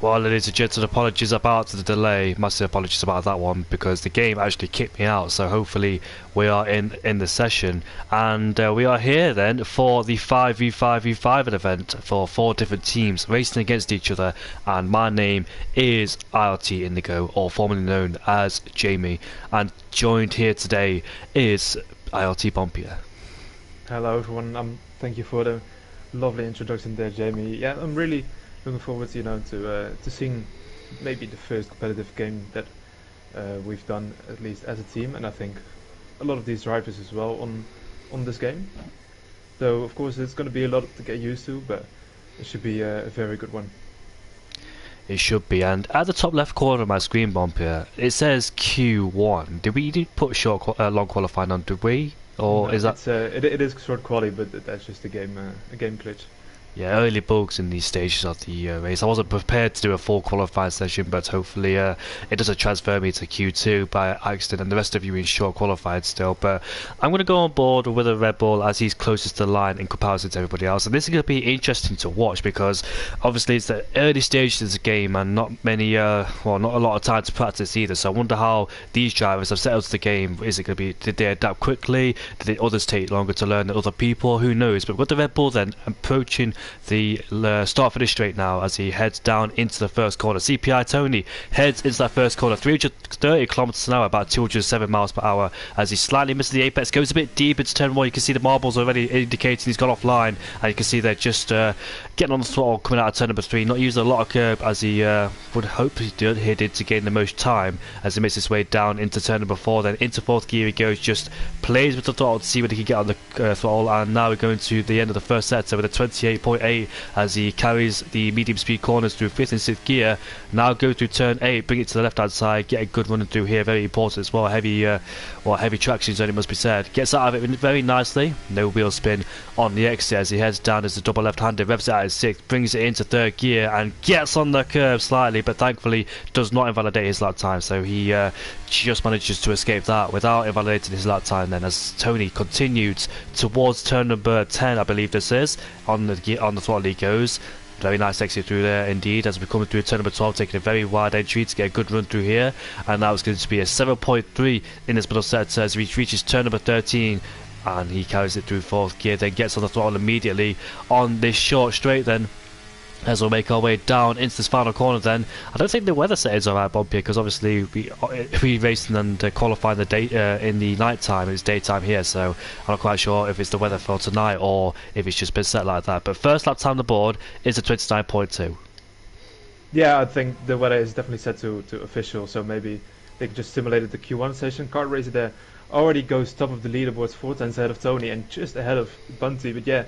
Well, ladies and gentlemen, apologies about the delay. Massive apologies about that one because the game actually kicked me out. So hopefully we are in the session, and we are here then for the 5v5v5 event for 4 different teams racing against each other. And my name is IRT Indigo, or formerly known as Jamie, and joined here today is IRT Bompier. Hello everyone, thank you for the lovely introduction there, Jamie. Yeah, I'm really looking forward, to seeing maybe the first competitive game that we've done, at least as a team, and I think a lot of these drivers as well on this game. So of course it's going to be a lot to get used to, but it should be a very good one. It should be, and at the top left corner of my screen bump here, it says Q1. Did we put long qualifying on? Did we? Or No, is that? it is short quali, but that's just a game glitch. Yeah, early bugs in these stages of the race. I wasn't prepared to do a full qualifying session, but hopefully it doesn't transfer me to Q2 by accident, and the rest of you in short qualified still. But I'm going to go on board with a Red Bull as he's closest to the line in comparison to everybody else. And this is going to be interesting to watch because obviously it's the early stages of the game and not many, not a lot of time to practice either. So I wonder how these drivers have settled to the game. Is it going to be, did they adapt quickly? Did others take longer to learn than other people? Who knows? But we've got the Red Bull then approaching the start finish straight now as he heads down into the first corner. CPI Tony heads into that first corner, 330 kilometers an hour, about 207 miles per hour, as he slightly misses the apex, goes a bit deep into turn 1. You can see the marbles already indicating he's gone offline, and you can see they're just getting on the throttle coming out of turn number 3, not using a lot of curb as he would hope he did to gain the most time as he makes his way down into turn number 4. Then into 4th gear he goes, just plays with the throttle to see whether he can get on the throttle, and now we're going to the end of the first sector with a 28.8 as he carries the medium speed corners through 5th and 6th gear. Now go through turn 8, bring it to the left hand side, get a good running through here, very important as well. Heavy traction zone, it must be said. Gets out of it very nicely, no wheel spin on the exit as he heads down as a double left hander, revs it out of 6th, brings it into 3rd gear and gets on the curve slightly, but thankfully does not invalidate his lap time, so he just manages to escape that without invalidating his lap time then, as Tony continues towards turn number 10, I believe this is, on the throttle he goes. Very nice exit through there indeed, as we're coming through turn number 12, taking a very wide entry to get a good run through here, and that was going to be a 7.3 in this middle sector as he reaches turn number 13, and he carries it through 4th gear, then gets on the throttle immediately on this short straight then, as we'll make our way down into this final corner then. I don't think the weather settings are right, Bob, here, because obviously we racing and qualifying the day in the night time. It's daytime here, so I'm not quite sure if it's the weather for tonight or if it's just been set like that. But first lap time on the board is a 29.2. Yeah, I think the weather is definitely set to official, so maybe they just simulated the Q1 session. Kart Racer there already goes top of the leaderboards, 4 tenths ahead of Tony and just ahead of Bunty. But yeah,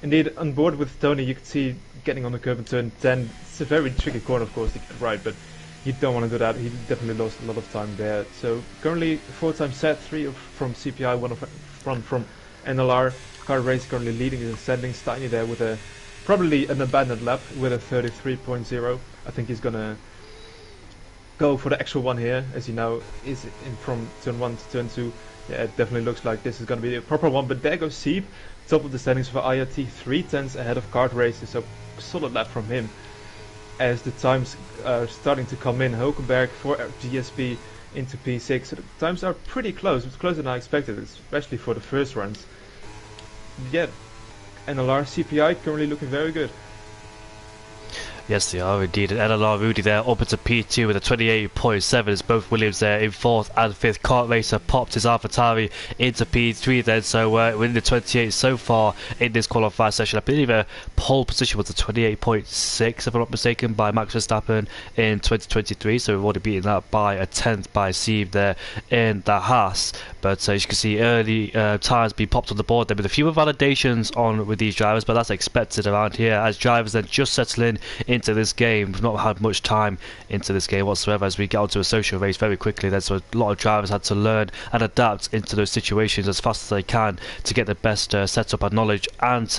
indeed, on board with Tony, you can see getting on the curve in turn 10. It's a very tricky corner, of course, to get right, but you don't want to do that. He definitely lost a lot of time there. So currently 4 times set, 3 from CPI, 1 from NLR. Kart Race currently leading in the standings. Tiny there with probably an abandoned lap with a 33.0. I think he's gonna go for the actual one here, as you know, is in from turn 1 to turn 2. Yeah, it definitely looks like this is gonna be a proper one, but there goes Seep, top of the standings for IRT, 3 tenths ahead of Kart Racer, so solid lap from him. As the times are starting to come in, Hulkenberg for GSP into P6, so the times are pretty close. It's closer than I expected, especially for the first runs. Yeah, NLR, CPI currently looking very good. Yes, they are indeed. And NLR Rudy there up into P2 with a 28.7 as both Williams there in 4th and 5th. Kart Racer popped his AlphaTauri into P3 then, so we're in the 28 so far in this qualifying session. I believe a pole position was a 28.6 if I'm not mistaken by Max Verstappen in 2023, so we've already beaten that by a 10th by Sieve there in the Haas. But as you can see, early times being popped on the board there with a few validations on with these drivers, but that's expected around here as drivers then just settle in into this game. We've not had much time into this game whatsoever as we get onto a social race very quickly then, so a lot of drivers had to learn and adapt into those situations as fast as they can to get the best setup and knowledge and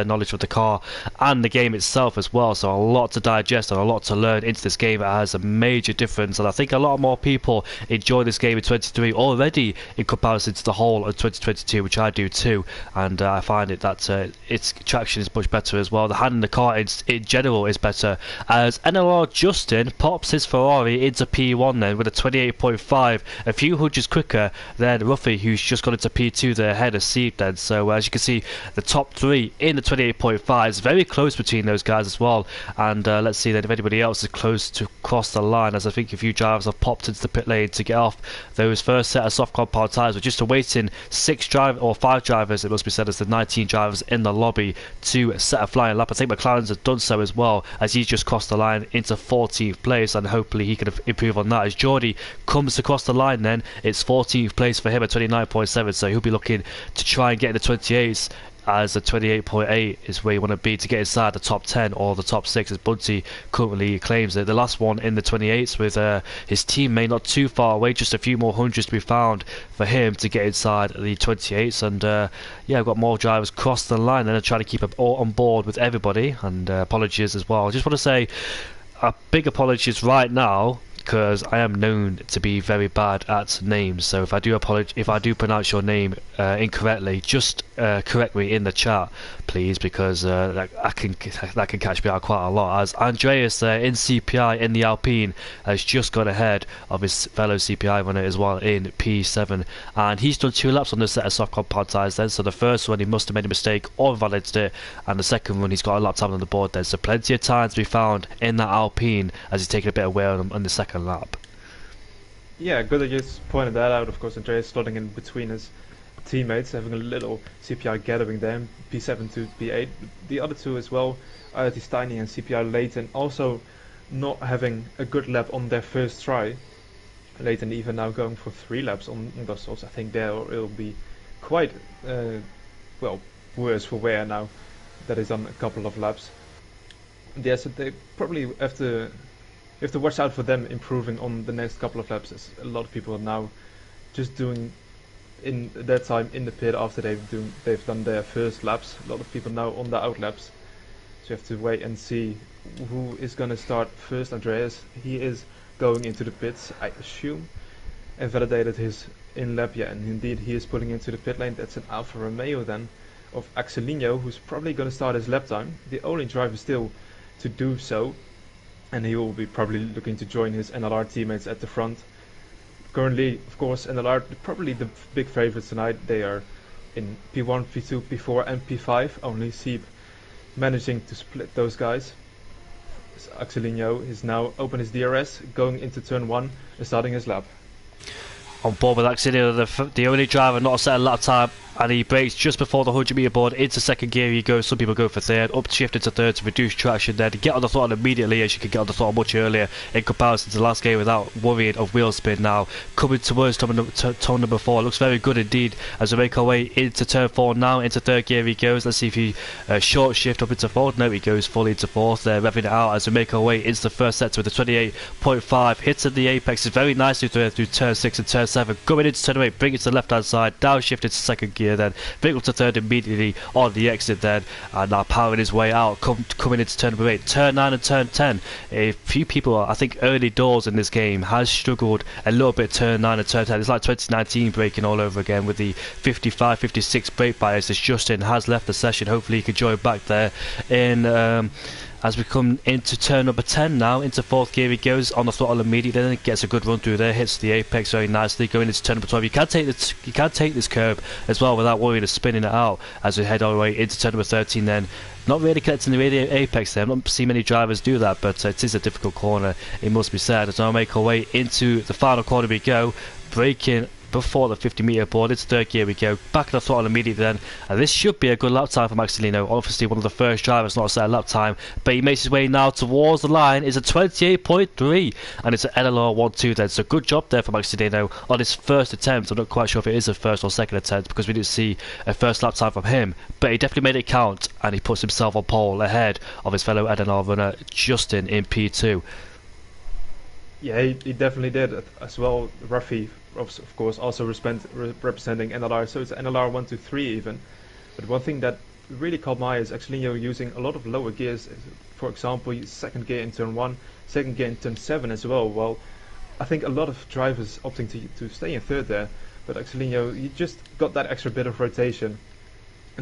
knowledge of the car and the game itself as well. So a lot to digest and a lot to learn into this game. It has a major difference, and I think a lot more people enjoy this game in 23 already in comparison to the whole of 2022, which I do too, and I find it that its traction is much better as well. The hand in the car in general is better, as NLR Justin pops his Ferrari into P1 then with a 28.5, a few hundreds quicker than Ruffy, who's just got into P2 there ahead of Seep then. So as you can see, the top three in the 28.5 is very close between those guys as well. And let's see then if anybody else is close to cross the line, as I think a few drivers have popped into the pit lane to get off those first set of soft compound tyres. We're just awaiting 5 drivers, it must be said, as the 19 drivers in the lobby to set a flying lap. I think McLaren's have done so as well, as he's just crossed the line into 14th place, and hopefully he can improve on that. As Geordie comes across the line then, it's 14th place for him at 29.7, so he'll be looking to try and get in the 28s, as the 28.8 is where you want to be to get inside the top 10 or the top 6, as Bunty currently claims it. The last one in the 28s with his teammate not too far away, just a few more hundreds to be found for him to get inside the 28s. And yeah, I've got more drivers cross the line and I try to keep up all on board with everybody, and apologies as well. I just want to say a big apologies right now, because I am known to be very bad at names. So if I do pronounce your name incorrectly, just correct me in the chat, please, because that can catch me out quite a lot. As Andreas in CPI in the Alpine has just got ahead of his fellow CPI runner as well in P7, and he's done 2 laps on the set of soft compound tyres then. So the first one he must have made a mistake or invalidated it, and the second one he's got a lap time on the board then. So plenty of time to be found in that Alpine as he's taking a bit of wear on the second lap. Yeah, good that you pointed that out. Of course, Andreas slotting in between his teammates, having a little CPI gathering there, P7 to P8. The other two as well, IRT Steiny and CPI Leighton, also not having a good lap on their first try. Leighton even now going for 3 laps on Gustafs. I think there it'll be quite well worse for wear now that is on a couple of laps. Yeah, so they probably have to watch out for them improving on the next couple of laps, as a lot of people are now just doing in that time in the pit after they've done their first laps. A lot of people now on the out laps, so you have to wait and see who is going to start first. Andreas, he is going into the pits, I assume, and validated his in lap. Yeah, and indeed he is pulling into the pit lane. That's an Alfa Romeo then of Axelinho, who's probably going to start his lap time, the only driver still to do so. And he will be probably looking to join his NLR teammates at the front. Currently, of course, NLR probably the big favourites tonight. They are in P1, P2, P4 and P5. Only Seep managing to split those guys. So Axelinho is now open his DRS, going into turn 1 and starting his lap. On board with Axelinho, the only driver not set a lap time, and he brakes just before the 100 metre board. Into second gear he goes. Some people go for third, up shift into third to reduce traction there, to get on the throttle immediately, as you can get on the throttle much earlier in comparison to the last game without worrying of wheel spin. Now coming towards turn number 4, looks very good indeed as we make our way into turn 4 now. Into third gear he goes. Let's see if he short shift up into fourth. No, he goes fully into fourth there, revving it out as we make our way into the first sector with the 28.5. hits at the apex is very nicely through turn 6 and turn 7, going into turn 8, bring it to the left hand side, downshift into second gear, then bring up to third immediately on the exit then, and now powering his way out, coming into turn number 8, turn 9 and turn 10. A few people, I think early doors in this game, has struggled a little bit turn 9 and turn 10. It's like 2019 braking all over again with the 55, 56 brake bias, as Justin has left the session. Hopefully he can join back there in as we come into turn number 10 now. Into fourth gear he goes, on the throttle immediately, then gets a good run through there, hits the apex very nicely, going into turn number 12. You can take this curb as well without worrying of spinning it out as we head all the way into turn number 13 then. Not really connecting the radio apex there. I've not seen many drivers do that, but it is a difficult corner, it must be said. As I make our way into the final corner we go, braking before the 50 metre board. It's third gear we go, back of the throttle immediately then, and this should be a good lap time for Maximiliano. Obviously one of the first drivers not to set a lap time, but he makes his way now towards the line. Is a 28.3, and it's an NLR 1-2 then, so good job there for Maximiliano on his first attempt. I'm not quite sure if it is a first or second attempt, because we didn't see a first lap time from him, but he definitely made it count, and he puts himself on pole ahead of his fellow NLR runner Justin in P2. Yeah, he definitely did as well. Ruffy, of course, also representing NLR, so it's NLR 1-3 even. But one thing that really caught my eye is actually using a lot of lower gears. For example, second gear in turn 1, second gear in turn 7 as well. Well, I think a lot of drivers opting to stay in third there, but actually you just got that extra bit of rotation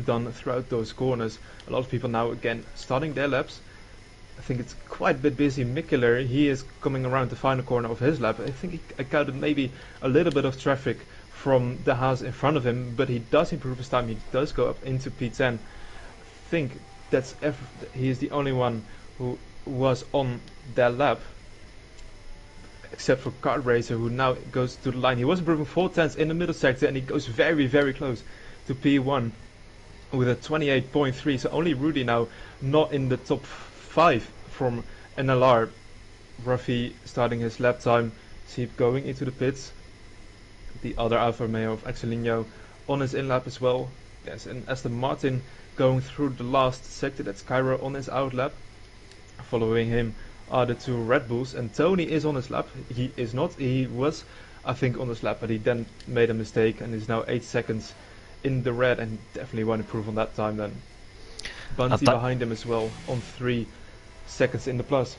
done throughout those corners. A lot of people now again starting their laps I think it's quite a bit busy. Mikkeler, he is coming around the final corner of his lap. I think I counted maybe a little bit of traffic from the Haas in front of him, but he does improve his time. He does go up into P10. I think he is the only one who was on that lap, except for Kart Racer, who now goes to the line. He was improving 4 tenths in the middle sector, and he goes very, very close to P1 with a 28.3. So only Rudy now not in the top 5 from NLR. Ruffy starting his lap time. Sieb going into the pits. The other Alfa Romeo of Axelinho on his in lap as well. Yes, and Aston Martin going through the last sector. That's Cairo on his out lap. Following him are the 2 Red Bulls, and Tony is on his lap. He is not. He was, I think, on his lap, but he then made a mistake and is now 8 seconds in the red, and definitely won't improve on that time then. Bunty behind him as well on 3 seconds in the plus.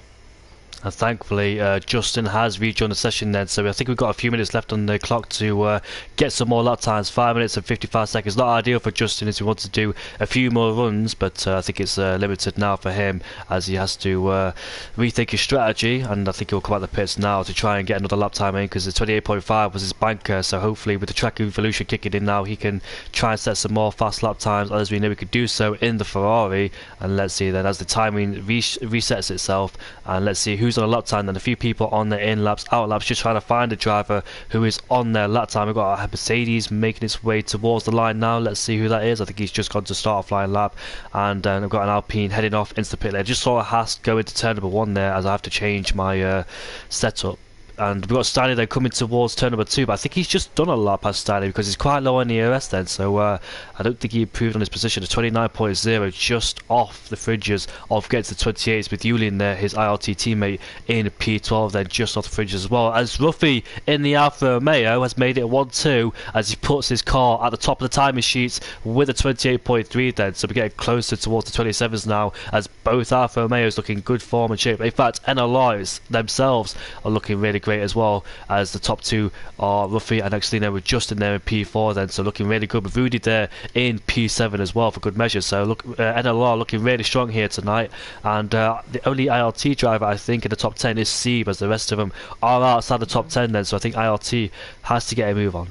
And thankfully, Justin has rejoined the session then, so I think we've got a few minutes left on the clock to get some more lap times. 5 minutes and 55 seconds. Not ideal for Justin as he wants to do a few more runs, but I think it's limited now for him as he has to rethink his strategy, and I think he'll come out the pits now to try and get another lap time in, because the 28.5 was his banker, so hopefully with the track evolution kicking in now, he can try and set some more fast lap times, as we know he could do so in the Ferrari. And let's see then as the timing resets itself, and let's see who's on a lap time. Then a few people on their in laps, out laps, just trying to find a driver who is on their lap time. We've got a Mercedes making its way towards the line now. Let's see who that is. I think he's just gone to start a flying lap, and I've got an Alpine heading off into the pit lane. I just saw a Haas go into turn number 1 there, as I have to change my setup. And we've got Stanley then coming towards turn number 2, but I think he's just done a lap past Stanley because he's quite low on the ERS then, so I don't think he improved on his position. It's 29.0, just off the fringes of getting to 28s, with Julian there, his IRT teammate, in P12 then, just off the fringes as well. As Ruffy in the Alfa Romeo has made it 1-2 as he puts his car at the top of the timing sheets with a 28.3 then, so we're getting closer towards the 27s now, as both Alfa Romeos looking good form and shape. In fact, NLRs themselves are looking really great as well, as the top 2 are Ruffy and Axelino with Justin there in P4 then, so looking really good, with Rudy there in P7 as well for good measure. So look, NLR looking really strong here tonight, and the only IRT driver I think in the top 10 is Sieb, as the rest of them are outside the top 10 then, so I think IRT has to get a move on.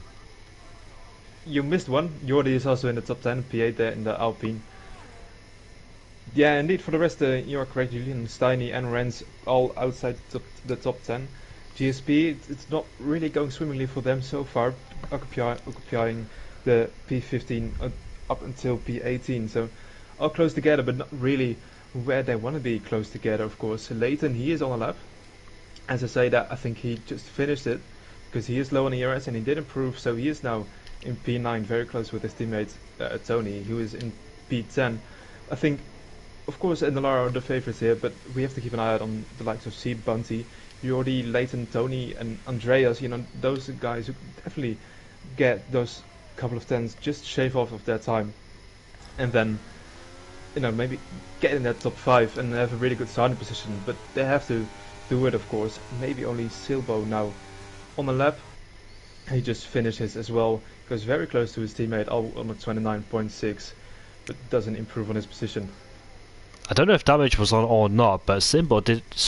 You missed one. Jordi is also in the top 10, P8 there in the Alpine. Yeah, indeed, for the rest you are correct. Julian, Steiny and Renz all outside the top 10. GSP, it's not really going swimmingly for them so far, occupying the P15 up until P18, so all close together, but not really where they want to be close together, of course. Leighton, he is on a lap. As I say that, I think he just finished it, because he is low on ERS and he did improve, so he is now in P9, very close with his teammate Tony, who is in P10. I think, of course, NLR are the favourites here, but we have to keep an eye out on the likes of C. Bunty, Jordi, Leighton, Tony and Andreas, you know, those guys who definitely get those couple of tens, just shave off of their time, and then, you know, maybe get in that top 5 and have a really good starting position, but they have to do it, of course. Maybe only Silbo now on the lap. He just finishes as well, goes very close to his teammate, all on a 29.6, but doesn't improve on his position. I don't know if damage was on or not, but Simbo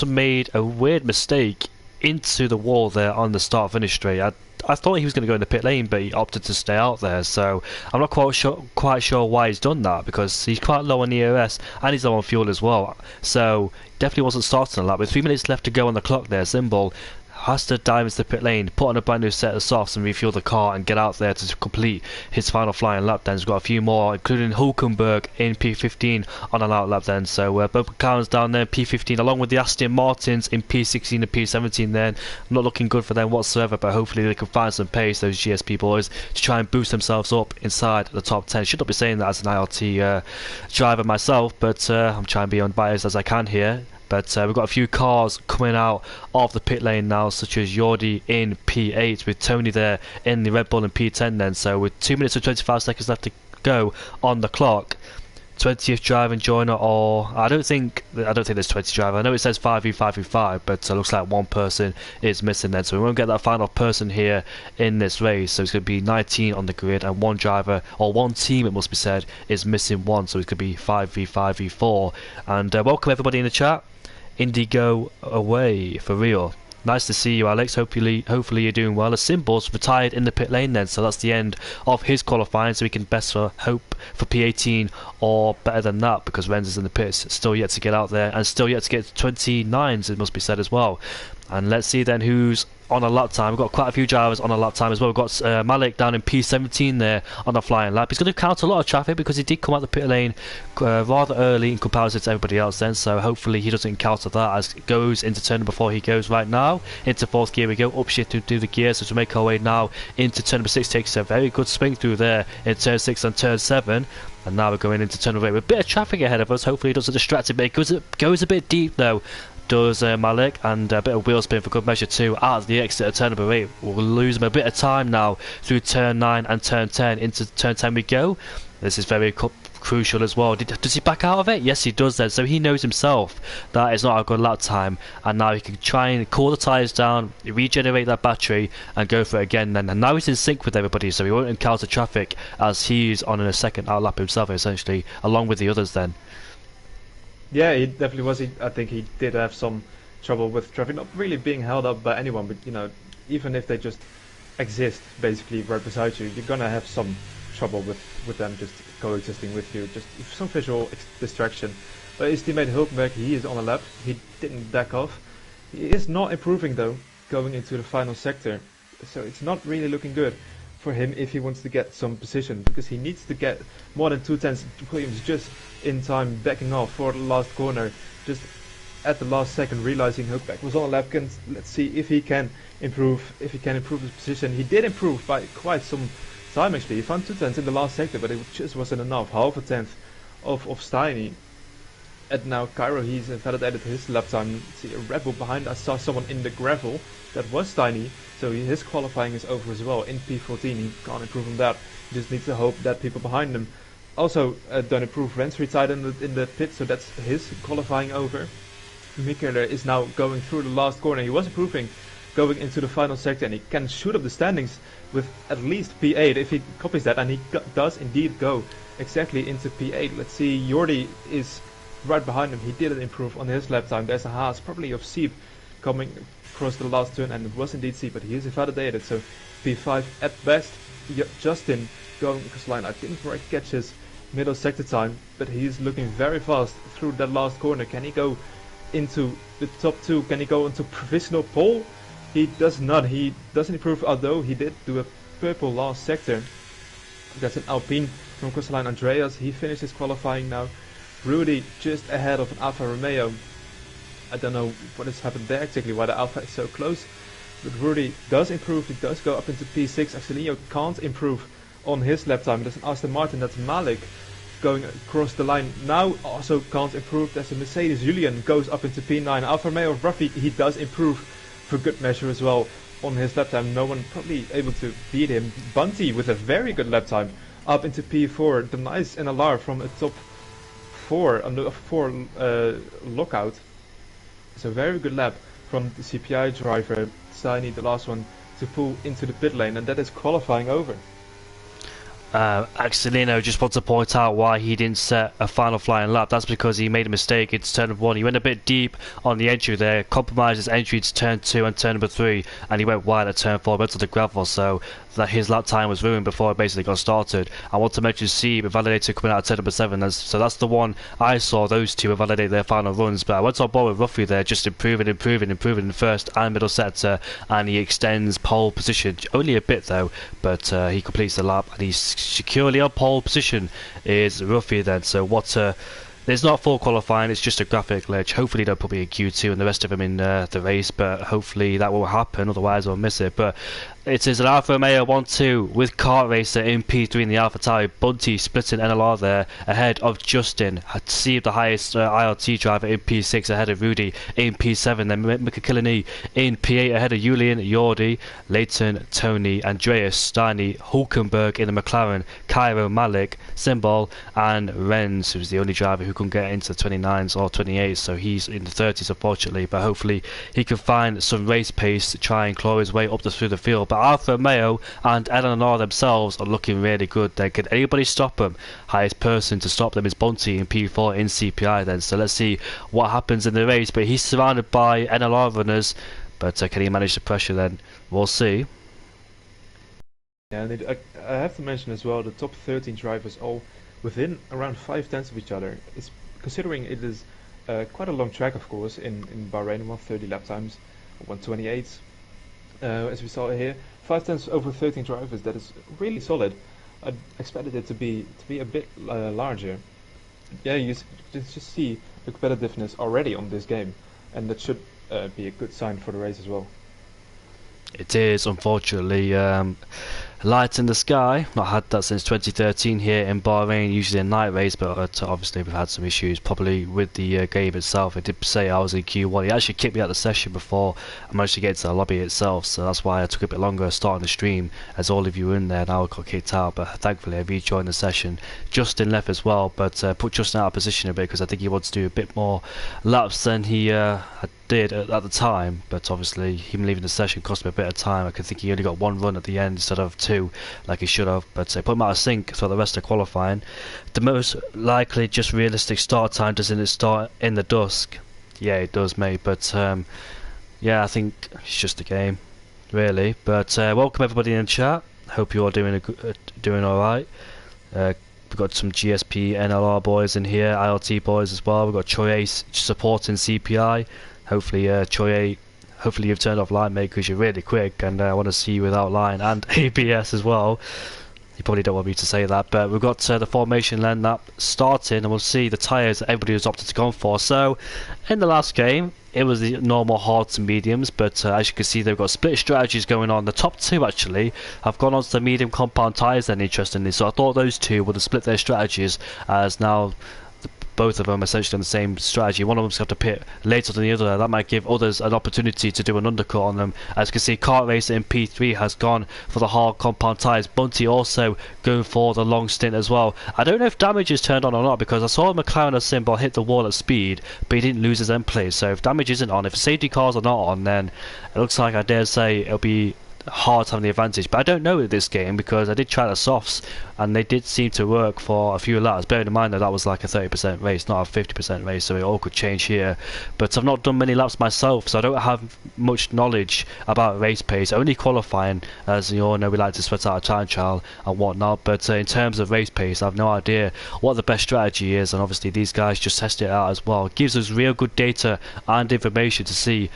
made a weird mistake into the wall there on the start-finish straight. I thought he was going to go in the pit lane, but he opted to stay out there, so I'm not quite sure why he's done that, because he's quite low on the ERS and he's low on fuel as well, so definitely wasn't starting a lap. With 3 minutes left to go on the clock there, Symbol has to dive into the pit lane, put on a brand new set of softs and refuel the car and get out there to complete his final flying lap then. He's got a few more, including Hulkenberg in P15 on an out lap then. So both cars down there in P15 along with the Aston Martins in P16 and P17 then. Not looking good for them whatsoever, but hopefully they can find some pace, those GSP boys, to try and boost themselves up inside the top 10. Should not be saying that as an IRT driver myself, but I'm trying to be unbiased as I can here. But we've got a few cars coming out of the pit lane now, such as Jordi in P8, with Tony there in the Red Bull in P10 then. So with 2 minutes and 25 seconds left to go on the clock, 20th driver joiner, or I don't think there's 20 driver. I know it says 5v5v5, but it looks like one person is missing then, so we won't get that final person here in this race. So it's going to be 19 on the grid, and one driver, or one team it must be said, is missing one, so it could be 5v5v4. And welcome everybody in the chat. Indigo away for real. Nice to see you, Alex. Hopefully you're doing well. A Symbols retired in the pit lane then, so that's the end of his qualifying. So we can best hope for P18 or better than that, because Renz is in the pits, still yet to get out there, and still yet to get 29s, it must be said as well. And let's see then who's on a lap time. We've got quite a few drivers on a lap time as well. We've got Malik down in P17 there on a flying lap. He's going to counter a lot of traffic because he did come out the pit lane rather early in comparison to everybody else then, so hopefully he doesn't encounter that as it goes into turn number 4. He goes right now into 4th gear. We go upshift to do the gears, so to make our way now into turn number 6. Takes a very good swing through there in turn 6 and turn 7. And now we're going into turn number 8 with a bit of traffic ahead of us. Hopefully it doesn't distract him. It goes a bit deep though, does Malik, and a bit of wheel spin for good measure too out of the exit of turn number 8. We'll lose him a bit of time now through turn 9 and turn 10. Into turn 10 we go. This is very crucial as well. Does he back out of it? Yes, he does then. So he knows himself that it's not a good lap time, and now he can try and cool the tyres down, regenerate that battery, and go for it again then. And now he's in sync with everybody, so he won't encounter traffic as he's on a second out lap himself essentially, along with the others then. Yeah, he definitely was. I think he did have some trouble with traffic, not really being held up by anyone, but you know, even if they just exist basically right beside you, you're gonna have some trouble with them just coexisting with you, just some visual distraction. But his teammate Hulkenberg, he is on a lap, he didn't back off. He is not improving though, going into the final sector, so it's not really looking good for him if he wants to get some position, because he needs to get more than 2/10. Williams just in time backing off for the last corner, just at the last second realizing Hulkenberg was on a lap. Let's see if he can improve his position. He did improve by quite some time actually. He found 2/10 in the last sector, but it just wasn't enough. Half a tenth of Steiny. And now Cairo, he's invalidated his lap time. See a Red Bull behind. I saw someone in the gravel. That was Steiny. So his qualifying is over as well. In P14, he can't improve on that. He just needs to hope that people behind him also don't improve. Renz retired in the pit, so that's his qualifying over. Mikkeler is now going through the last corner. He was improving going into the final sector, and he can shoot up the standings with at least P8 if he copies that, and he does indeed go exactly into P8. Let's see, Jordi is right behind him. He didn't improve on his lap time. There's a Haas, probably of Siep, coming across the last turn, and it was indeed Siep, but he is invalidated, so P5 at best. Justin going across the line. I didn't quite catch his middle sector time, but he's looking very fast through that last corner. Can he go into the top 2? Can he go into provisional pole? He does not. He doesn't improve, although he did do a purple last sector. That's an Alpine from across the line. Andreas, he finished his qualifying now. Rudy just ahead of an Alfa Romeo. I don't know what has happened there exactly, why the Alfa is so close. But Rudy does improve. He does go up into P6. Axelinho can't improve on his lap time. There's an Aston Martin. That's Malik going across the line. Now also can't improve. There's a Mercedes. Julian goes up into P9. Alfa Romeo Ruffy, he does improve for good measure as well on his lap time. No one probably able to beat him. Bunty with a very good lap time up into P4. The nice NLR from a top 4 lockout. So very good lap from the CPI driver Steiny, the last one to pull into the pit lane, and that is qualifying over. Axelino, just want to point out why he didn't set a final flying lap. That's because he made a mistake. It's turn 1. He went a bit deep on the entry there, compromised his entry to turn 2 and turn number 3, and he went wide at turn 4, went to the gravel, so that his lap time was ruined before it basically got started. I want to mention C, validated coming out of turn number 7, so that's the one I saw. Those two validate their final runs, but I went on board with Ruffy there, just improving in first and middle sector, and he extends pole position, only a bit though, but he completes the lap, and he's securely on pole position is Ruffy then. So what there's not full qualifying, it's just a graphic glitch. Hopefully they'll put me in Q2 and the rest of them in the race, but hopefully that will happen, otherwise I'll miss it. But it is an Alfa Romeo 1-2 with Kart Racer in P3 in the Alpha Tauri. Bunty splitting NLR there ahead of Justin. Had received the highest IRT driver in P6 ahead of Rudy in P7. Then McKillany in P8 ahead of Julian, Jordi, Leighton, Tony, Andreas, Steiny, Hulkenberg in the McLaren, Cairo, Malik, Symbol, and Renz, who's the only driver who can get into the 29s or 28s, so he's in the 30s unfortunately, but hopefully he can find some race pace to try and claw his way up through the field but Alfa Romeo and LNR themselves are looking really good. Then can anybody stop them? Highest person to stop them is Bunty in P4 in CPI then, so let's see what happens in the race. But he's surrounded by NLR runners, but can he manage the pressure then? We'll see. Yeah, and I have to mention as well, the top 13 drivers all within around 5/10 of each other. It's considering it is quite a long track, of course, in Bahrain, 130 lap times, 128, as we saw here. 5/10 over 13 drivers, that is really solid. I expected it to be a bit larger. Yeah, you just see the competitiveness already on this game, and that should be a good sign for the race as well. It is, unfortunately, light in the sky. Not had that since 2013 here in Bahrain, usually a night race, but obviously we've had some issues probably with the game itself. It did say I was in Q1. He actually kicked me out of the session before I managed to get to the lobby itself, so that's why I took a bit longer starting the stream, as all of you were in there. Now I got kicked out, but thankfully I rejoined the session. Justin left as well, but put Justin out of position a bit because I think he wants to do a bit more laps than he did at the time, but obviously him leaving the session cost me a bit of time. I could think he only got one run at the end instead of two like he should have, but put him out of sync for the rest of qualifying. The most likely just realistic start time, doesn't it start in the dusk? Yeah, it does, mate, but yeah, I think it's just a game really. But welcome everybody in the chat, hope you're all doing alright. We've got some GSP NLR boys in here, IRT boys as well. We've got Choi Ace supporting CPI. Hopefully, Choi, hopefully you've turned off line, mate, because you're really quick, and I want to see you without line and ABS as well. You probably don't want me to say that, but we've got the formation lane lap starting, and we'll see the tyres that everybody has opted to go for. So, in the last game, it was the normal hards and mediums, but as you can see, they've got split strategies going on. The top two actually have gone on to the medium compound tyres then, interestingly. So I thought those two would have split their strategies, as now both of them essentially on the same strategy. One of them's got to pit later than the other. That might give others an opportunity to do an undercut on them. As you can see, Kart Racer in P3 has gone for the hard compound tyres. Bunty also going for the long stint as well. I don't know if damage is turned on or not, because I saw McLaren symbol hit the wall at speed, but he didn't lose his end plate. So if damage isn't on, if safety cars are not on, then it looks like, I dare say, it'll be hard having the advantage. But I don't know with this game, because I did try the softs and they did seem to work for a few laps, bearing in mind that that was like a 30% race, not a 50% race, so it all could change here. But I've not done many laps myself, so I don't have much knowledge about race pace, only qualifying. As you all know, we like to sweat out a time trial and whatnot, but in terms of race pace, I have no idea what the best strategy is, and obviously these guys just test it out as well. It gives us real good data and information to see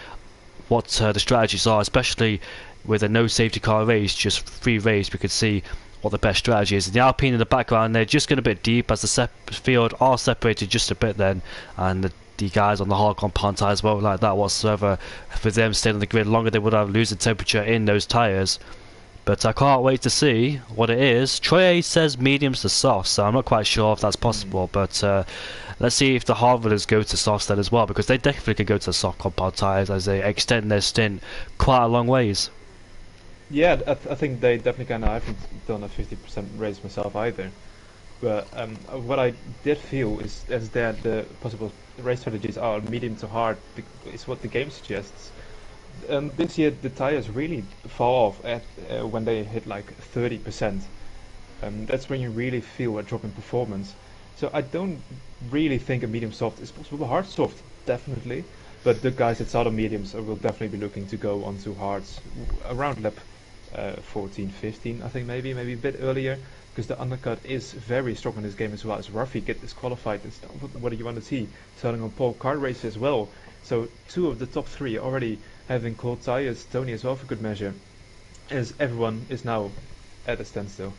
what the strategies are, especially with a no safety car race, just free race. We could see what the best strategy is. And the Alpine in the background, they're just going a bit deep, as the field are separated just a bit then, and the guys on the hard compound tyres won't like that whatsoever. For them staying on the grid longer, they would have losing temperature in those tyres. But I can't wait to see what it is. Troye says mediums to softs, so I'm not quite sure if that's possible, but let's see if the Harvarders go to softs then as well, because they definitely can go to soft compound tyres as they extend their stint quite a long ways. Yeah, I think they definitely can. I haven't done a 50% race myself either. But what I did feel is that the possible race strategies are medium to hard, is what the game suggests. This year the tires really fall off at when they hit like 30%. That's when you really feel a drop in performance. So I don't really think a medium soft is possible. A hard soft, definitely. But the guys that start on mediums will definitely be looking to go onto hards around lap 14, 15, I think maybe a bit earlier, because the undercut is very strong in this game as well. As Ruffy get disqualified and stuff. What do you want to see? Starting on pole, car race as well. So two of the top three already having cold tires. Tony as well for good measure. As everyone is now at a standstill.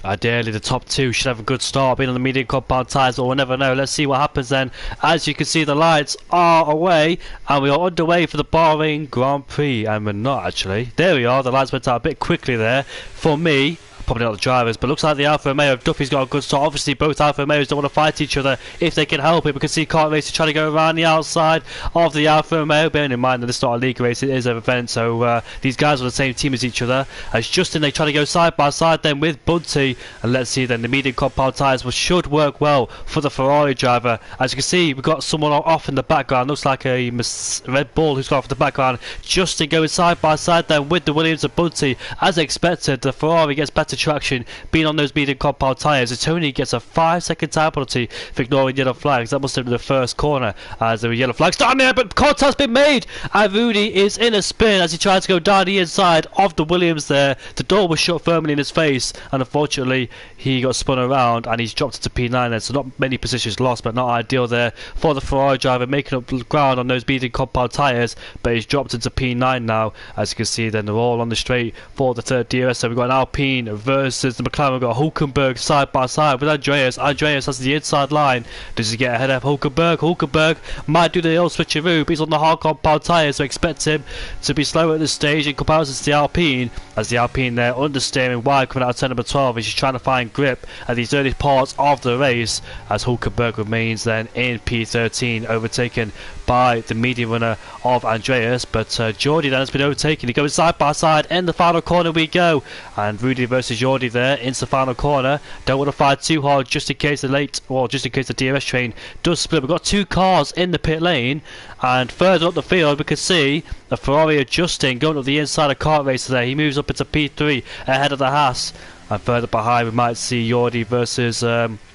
Ideally, the top two should have a good start, being on the medium compound tyres, but we'll never know. Let's see what happens then. As you can see, the lights are away, and we are underway for the Bahrain Grand Prix. And we're not actually. There we are. The lights went out a bit quickly there for me. probably not the drivers, but looks like the Alfa Romeo, Duffy's got a good start. Obviously both Alfa Romeos don't want to fight each other if they can help it. We can see Kart Racer trying to go around the outside of the Alfa Romeo, bearing in mind that it's not a league race, it is an event, so these guys are the same team as each other. As Justin, they try to go side by side then with Bunty, and let's see then the medium compound tyres should work well for the Ferrari driver. As you can see, we've got someone off in the background, looks like a Red Bull who's got off in the background. Justin going side by side then with the Williams and Bunty. As expected, the Ferrari gets better traction being on those medium compound tyres. And Tony gets a 5-second time penalty for ignoring yellow flags. That must have been the first corner as there were yellow flags down there, but contact's been made and Rudy is in a spin as he tries to go down the inside of the Williams there. The door was shut firmly in his face and unfortunately he got spun around and he's dropped to P9 then, so not many positions lost, but not ideal there for the Ferrari driver, making up ground on those medium compound tyres, but he's dropped into P9 now. As you can see then they're all on the straight for the third DRS. So we've got an Alpine versus the McLaren. We've got Hulkenberg side by side with Andreas. Andreas has the inside line. Does he get ahead of Hulkenberg? Hulkenberg might do the old switcheroo, but he's on the hard compound tyres, so expect him to be slow at this stage in comparison to the Alpine, as the Alpine there understeering wide coming out of turn number 12 as he's trying to find grip at these early parts of the race, as Hulkenberg remains then in P13, overtaken by the medium runner of Andreas. But Jordi then has been overtaken. He goes side by side in the final corner we go, and Rudy versus Jordi there into the final corner. Don't want to fight too hard just in case just in case the DRS train does split. We've got two cars in the pit lane, and further up the field we can see the Ferrari adjusting, going up the inside of Kart Racer there. He moves up into P3 ahead of the Haas, and further behind we might see Jordi versus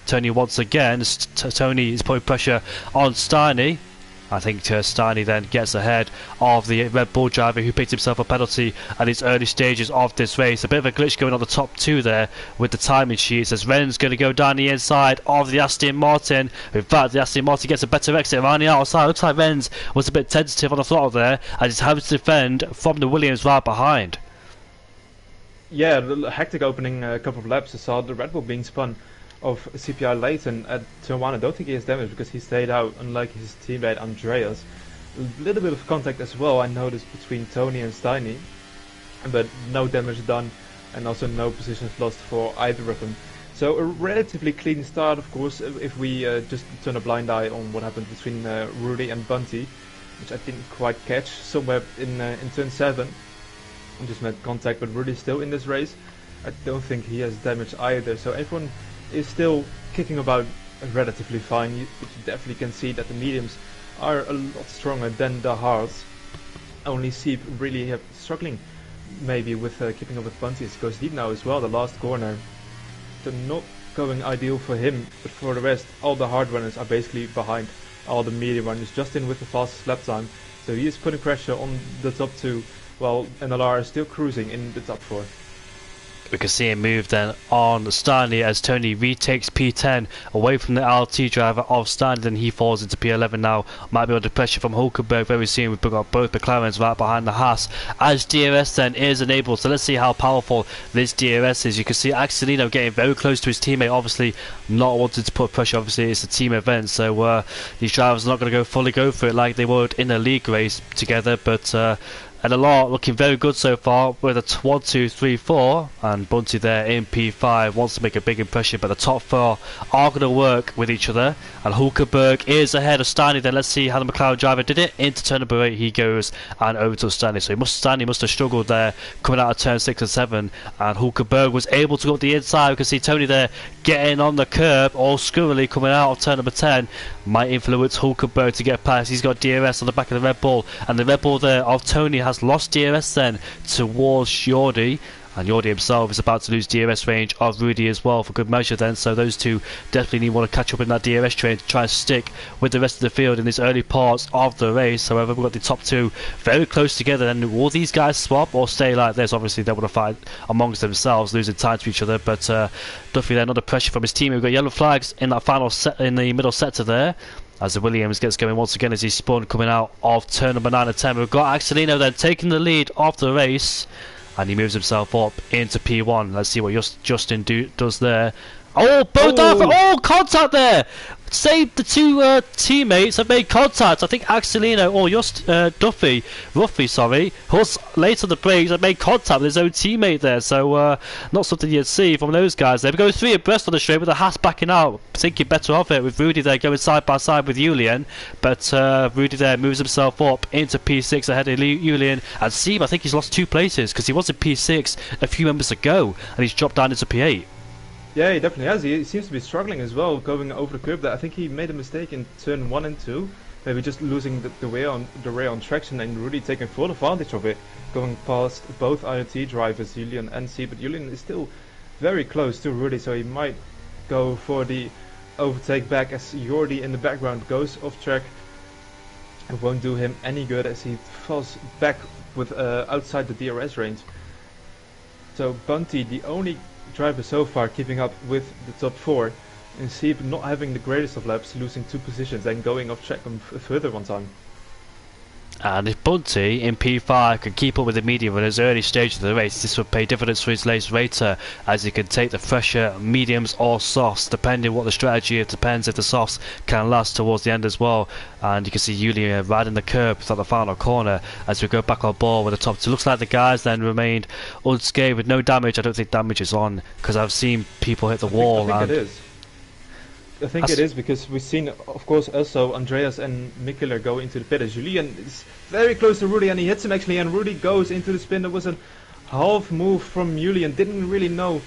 Tony once again. Tony is putting pressure on Steiny. I think Steiny then gets ahead of the Red Bull driver who picked himself a penalty at its early stages of this race. A bit of a glitch going on the top two there with the timing sheets, as Ren's going to go down the inside of the Aston Martin. In fact, the Aston Martin gets a better exit around the outside. Looks like Ren's was a bit tentative on the throttle there as he's having to defend from the Williams right behind. Yeah, a hectic opening couple of laps. I saw the Red Bull being spun of CPI Leighton at turn 1. I don't think he has damage because he stayed out, unlike his teammate Andreas. A little bit of contact as well I noticed between Tony and Steiny, but no damage done and also no positions lost for either of them. So a relatively clean start, of course, if we just turn a blind eye on what happened between Rudy and Bunty, which I didn't quite catch somewhere in turn 7. I just made contact, but Rudy's still in this race. I don't think he has damage either, so everyone is still kicking about relatively fine. You definitely can see that the mediums are a lot stronger than the hards. Only Seep really struggling maybe with keeping up with Bunty. It goes deep now as well, the last corner. So not going ideal for him, but for the rest all the hard runners are basically behind all the medium runners. Justin with the fastest lap time, so he is putting pressure on the top two, while NLR is still cruising in the top 4. We can see him move then on Steiny as Tony retakes P10 away from the IRT driver of Steiny. Then he falls into P11 now. Might be under pressure from Hulkenberg very soon. We've got both McLarens right behind the Haas as DRS then is enabled. So let's see how powerful this DRS is. You can see Axelino getting very close to his teammate, obviously not wanting to put pressure. Obviously it's a team event, so these drivers are not going to fully go for it like they would in a league race together, but and a lot looking very good so far with a 1, 2, 3, 4, and Bunty there in P5 wants to make a big impression, but the top 4 are going to work with each other, and Hulkenberg is ahead of Steiny. Then let's see how the McLaren driver did it. Into turn number 8 he goes and over to Steiny, so Steiny must have struggled there coming out of turn 6 and 7, and Hulkenberg was able to go up the inside. We can see Tony there getting on the curb all scurrily coming out of turn number 10. Might influence Hulkenberg to get past. He's got DRS on the back of the Red Bull, and the Red Bull there of Tony has lost DRS then towards Jordi, and Jordi himself is about to lose DRS range of Rudy as well for good measure then, so those two definitely want to catch up in that DRS train to try and stick with the rest of the field in these early parts of the race. However, we've got the top 2 very close together, and will these guys swap or stay like this? Obviously they want to fight amongst themselves, losing time to each other, but Duffy then under pressure from his team. We've got yellow flags in that final set, in the middle sector there, as the Williams gets going once again as he's spun coming out of turn number 9 and 10. We've got Axelino then taking the lead of the race, and he moves himself up into P1. Let's see what Justin does there. Oh, both Oh! oh, contact there! Save the two teammates have made contact. I think Axelino or just Ruffy, sorry, was late on the brakes and made contact with his own teammate there. So not something you'd see from those guys there. We go 3 abreast on the straight with the Haas backing out, thinking better of it with Rudy there going side by side with Julian. But Rudy there moves himself up into P6 ahead of Julian. And Seb, I think he's lost 2 places because he was in P6 a few members ago and he's dropped down into P8. Yeah, he definitely has. He seems to be struggling as well, going over the curb there. I think he made a mistake in turn 1 and 2. Maybe just losing the rear on traction and really taking full advantage of it. Going past both IRT drivers, Julian and C. But Julian is still very close to Rudy, so he might go for the overtake back as Jordi in the background goes off track. It won't do him any good as he falls back with outside the DRS range. So Bunty, the only driver so far keeping up with the top 4, and Sieb not having the greatest of laps, losing 2 positions and going off track further one time. And if Bunty in P5 can keep up with the medium in his early stage of the race, this would pay dividends for his race later, as he can take the fresher mediums or softs, depending what the strategy is. Depends if the softs can last towards the end as well. And you can see Julian riding the curb at the final corner as we go back on board with the top 2. Looks like the guys then remained unscathed with no damage. I don't think damage is on because I've seen people hit the wall. I think it is. I think it is because we've seen, of course, also Andreas and Mikkeler go into the pit. Julian is very close to Rudy and he hits him actually, and Rudy goes into the spin. There was a half move from Julian, didn't really know.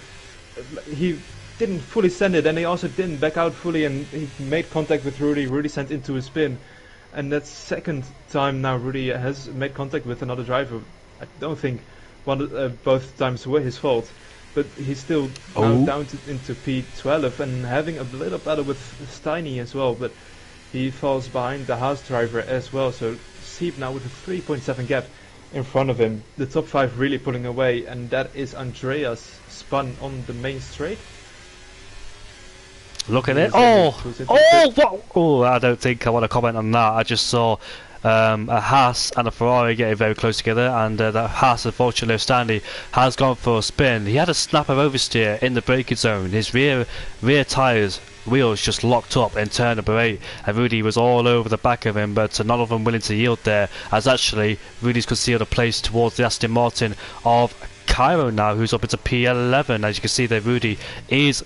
He didn't fully send it and he also didn't back out fully, and he made contact with Rudy. Rudy sent into a spin, and that's second time now Rudy has made contact with another driver. I don't think both times were his fault. But he's still now down into P12 and having a little battle with Steiny as well. But he falls behind the Haas driver as well. So Sieb now with a 3.7 gap in front of him. The top 5 really pulling away, and that is Andreas spun on the main straight. Look at it! Oh, I don't think I want to comment on that. I just saw a Haas and a Ferrari getting very close together, and that Haas, unfortunately, Stanley has gone for a spin. He had a snap of oversteer in the braking zone. His rear tyres wheels just locked up in turn number 8, and Rudy was all over the back of him, but none of them willing to yield there, as actually Rudy's concealed a place towards the Aston Martin of Cairo now, who's up into P11. As you can see there, Rudy is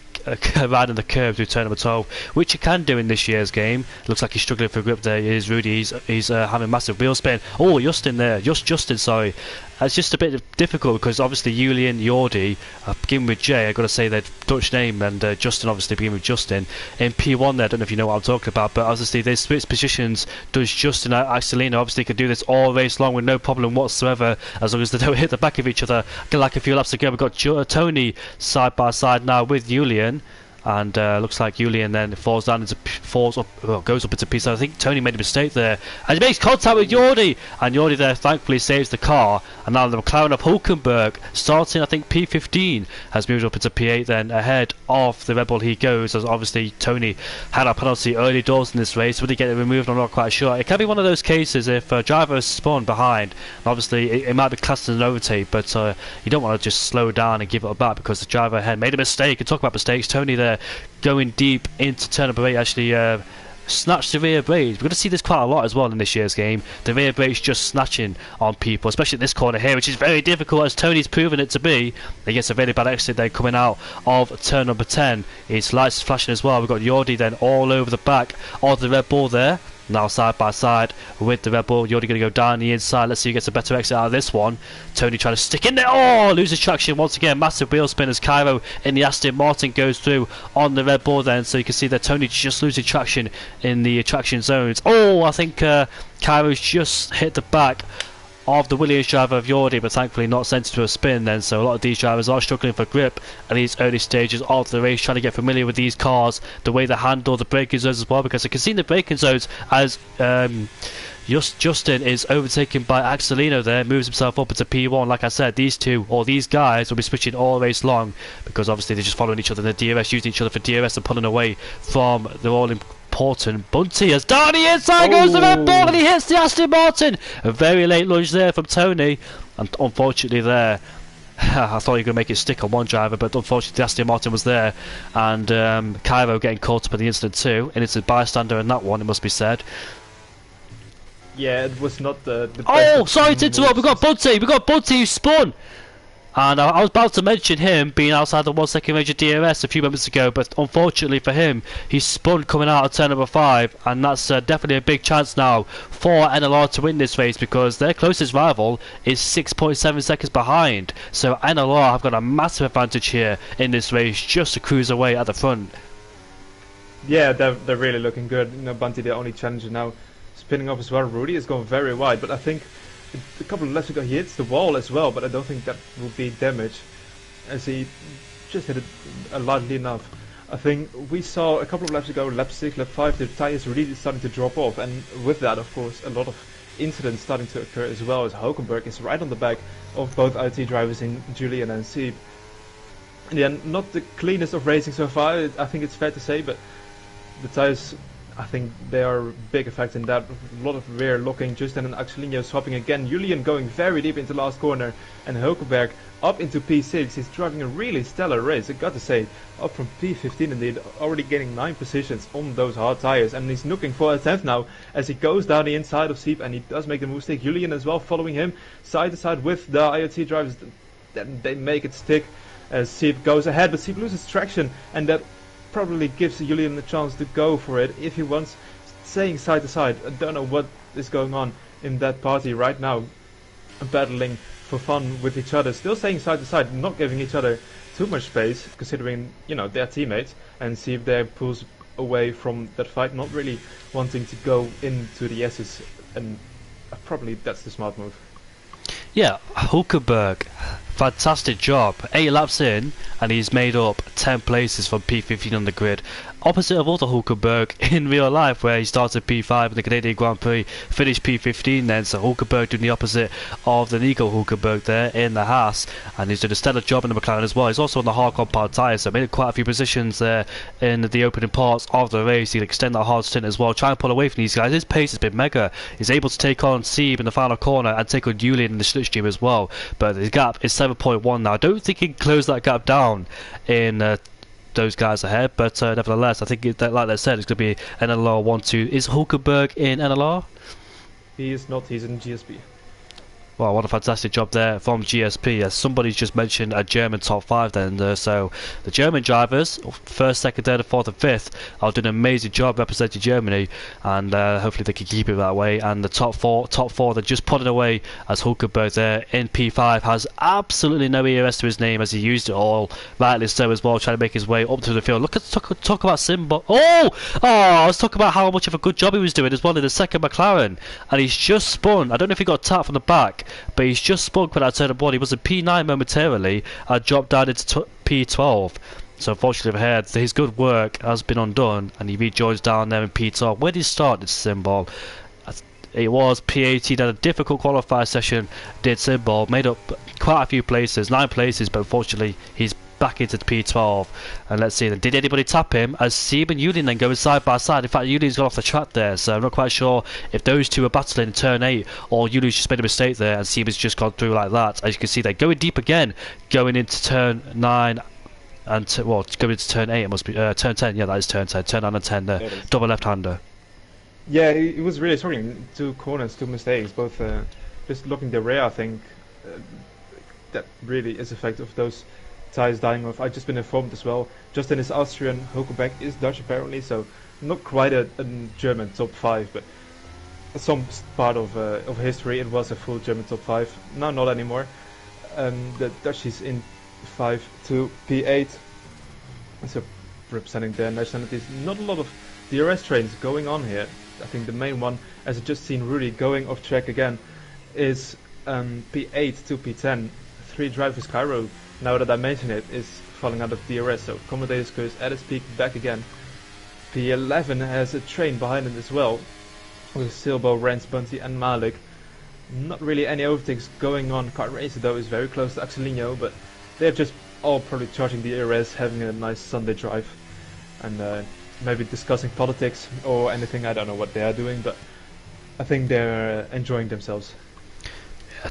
riding the curb through turn number 12, which he can do in this year's game. Looks like he's struggling for grip there. Is Rudy? He's having massive wheel spin. Oh, Justin, sorry. It's just a bit difficult because obviously Julian, Jordi begin with J. I've got to say their Dutch name, and Justin obviously begin with Justin. In P1 there, I don't know if you know what I'm talking about, but obviously they switch positions. Does Justin Axelino obviously can do this all race long with no problem whatsoever, as long as they don't hit the back of each other. Like a few laps ago, we've got Tony side by side now with Julian. And looks like Julian then goes up into P7. I think Tony made a mistake there, and he makes contact with Jordi, and Jordi there thankfully saves the car. And now the McLaren of Hulkenberg, starting I think P15, has moved up into P8 then ahead of the Red Bull. He goes, as obviously Tony had a penalty early doors in this race. Would he get it removed? I'm not quite sure. It can be one of those cases if a driver is spun behind, and obviously it might be classed as an overtake, but you don't want to just slow down and give it back because the driver ahead made a mistake. And talk about mistakes, Tony there going deep into turn number 8 actually snatched the rear brakes. We're going to see this quite a lot as well in this year's game. The rear brakes just snatching on people, especially at this corner here, which is very difficult, as Tony's proven it to be. He gets a really bad exit then coming out of turn number 10. His lights flashing as well. We've got Jordi then all over the back of the Red Bull there. Now side by side with the Red Bull. Jordi going to go down the inside. Let's see who gets a better exit out of this one. Tony trying to stick in there. Oh, loses traction once again. Massive wheel spin as Cairo in the Aston Martin goes through on the Red Bull then. So you can see that Tony just losing traction in the traction zones. Oh, I think Cairo's just hit the back of the Williams driver of Jordi, but thankfully not sent to a spin then. So a lot of these drivers are struggling for grip at these early stages of the race, trying to get familiar with these cars, the way they handle the braking zones as well, because I can see in the braking zones as Justin is overtaken by Axelino there, moves himself up into P1. Like I said, these guys will be switching all race long, because obviously they're just following each other in the DRS, using each other for DRS and pulling away from the all important Bunty. As down the inside goes the Red Bull, and he hits the Aston Martin. A very late lunge there from Tony, and unfortunately there I thought you were going to make it stick on one driver, but unfortunately Aston Martin was there, and Cairo getting caught up in the incident too, and it's a bystander in that one, it must be said. Yeah, it was not the Oh, best sorry to interrupt, we got Bunty who spun! And I was about to mention him being outside the 1 second range of DRS a few moments ago, but unfortunately for him, he spun coming out of turn number 5, and that's definitely a big chance now for NLR to win this race, because their closest rival is 6.7 seconds behind. So NLR have got a massive advantage here in this race, just to cruise away at the front. Yeah, they're really looking good. You know, Bunty, the only challenger now, spinning off as well. Rudy is going very wide, but I think a couple of laps ago he hits the wall as well, but I don't think that will be damage, as he just hit it lightly enough. I think we saw a couple of laps ago, lap 6, lap 5, the tires really starting to drop off, and with that, of course, a lot of incidents starting to occur as well, as Hulkenberg is right on the back of both IRT drivers in Julian and Sieb. In the end, not the cleanest of racing so far, I think it's fair to say, but the tires, I think they are a big effect in that. A lot of rear locking, Justin and Axelinho swapping again. Julian going very deep into last corner, and Hulkenberg up into P6. He's driving a really stellar race, I got to say. Up from P15 indeed, already gaining 9 positions on those hard tires. And he's looking for a 10th now, as he goes down the inside of Sieb, and he does make the move stick. Julian as well following him, side to side with the IRT drivers. Then they make it stick as Sieb goes ahead, but Sieb loses traction, and that probably gives Julian a chance to go for it if he wants, staying side to side. I don't know what is going on in that party right now, battling for fun with each other, still staying side to side, not giving each other too much space, considering, you know, their teammates, and see if they pulls away from that fight, not really wanting to go into the S's, and probably that's the smart move. Yeah, Hulkenberg, fantastic job. 8 laps in, and he's made up 10 places from P15 on the grid. Opposite of other Hulkenberg in real life, where he started P5 in the Canadian Grand Prix, finished P15 then, so Hulkenberg doing the opposite of the Nico Hulkenberg there in the Haas, and he's done a stellar job in the McLaren as well. He's also on the hard compound tyres, so made quite a few positions there in the opening parts of the race. He'll extend that hard stint as well, try and pull away from these guys. His pace has been mega. He's able to take on Sieb in the final corner and take on Julian in the slipstream as well, but the gap is 7.1 now. I don't think he can close that gap down in those guys ahead, but nevertheless, I think like they said, it's going to be NLR 1-2. Is Hulkenberg in NLR? He is not, he's in GSP. Wow, what a fantastic job there from GSP. Somebody's just mentioned a German top 5 then, so the German drivers, 1st, 2nd, 3rd, 4th and 5th, are doing an amazing job representing Germany, and hopefully they can keep it that way. And the top four, they're just putting away, as Hulkenberg there in P5 has absolutely no ERS to his name, as he used it all, rightly so as well, trying to make his way up to the field. Look at talk about Simba. I was talking about how much of a good job he was doing as well in the 2nd McLaren, and he's just spun. I don't know if he got tapped from the back, but he's just spun when I turned up. He was in P9 momentarily and dropped down into P12. So unfortunately for him, his good work has been undone, and he rejoins down there in P12. Where did he start this symbol? It was P18 at a difficult qualifier session. Did symbol, made up quite a few places, 9 places, but unfortunately he's back into the P12. And let's see then, did anybody tap him? As Sieb and Julian then going side by side. In fact, Julian's got off the track there, so I'm not quite sure if those two are battling in turn 8 or Julian's just made a mistake there and Sieb has just gone through like that. As you can see, they're going deep again, going into turn 9 and going into turn 8. It must be turn 10. Yeah, that is turn 10. Turn 9 and 10 there. Double left-hander. Yeah, he was really struggling. 2 corners, 2 mistakes, both just looking the rear. I think that really is effect of those tires dying off. I've just been informed as well. Justin is Austrian, Hulkenberg is Dutch apparently, so not quite a German top 5, but some part of history it was a full German top 5. Now not anymore. The Dutch is in 5 to P8, so representing their nationalities. Not a lot of DRS trains going on here. I think the main one, as I just seen Rudy going off track again, is P8 to P10. 3 drivers Cairo, now that I mention it, is falling out of DRS, so commentator's curse at its peak back again. P11 has a train behind it as well, with Silbo, Rens, Bunty and Malik. Not really any overtakes going on. Kart Racer though is very close to Axelinho, but they're just all probably charging the DRS, having a nice Sunday drive, and maybe discussing politics or anything. I don't know what they are doing, but I think they're enjoying themselves.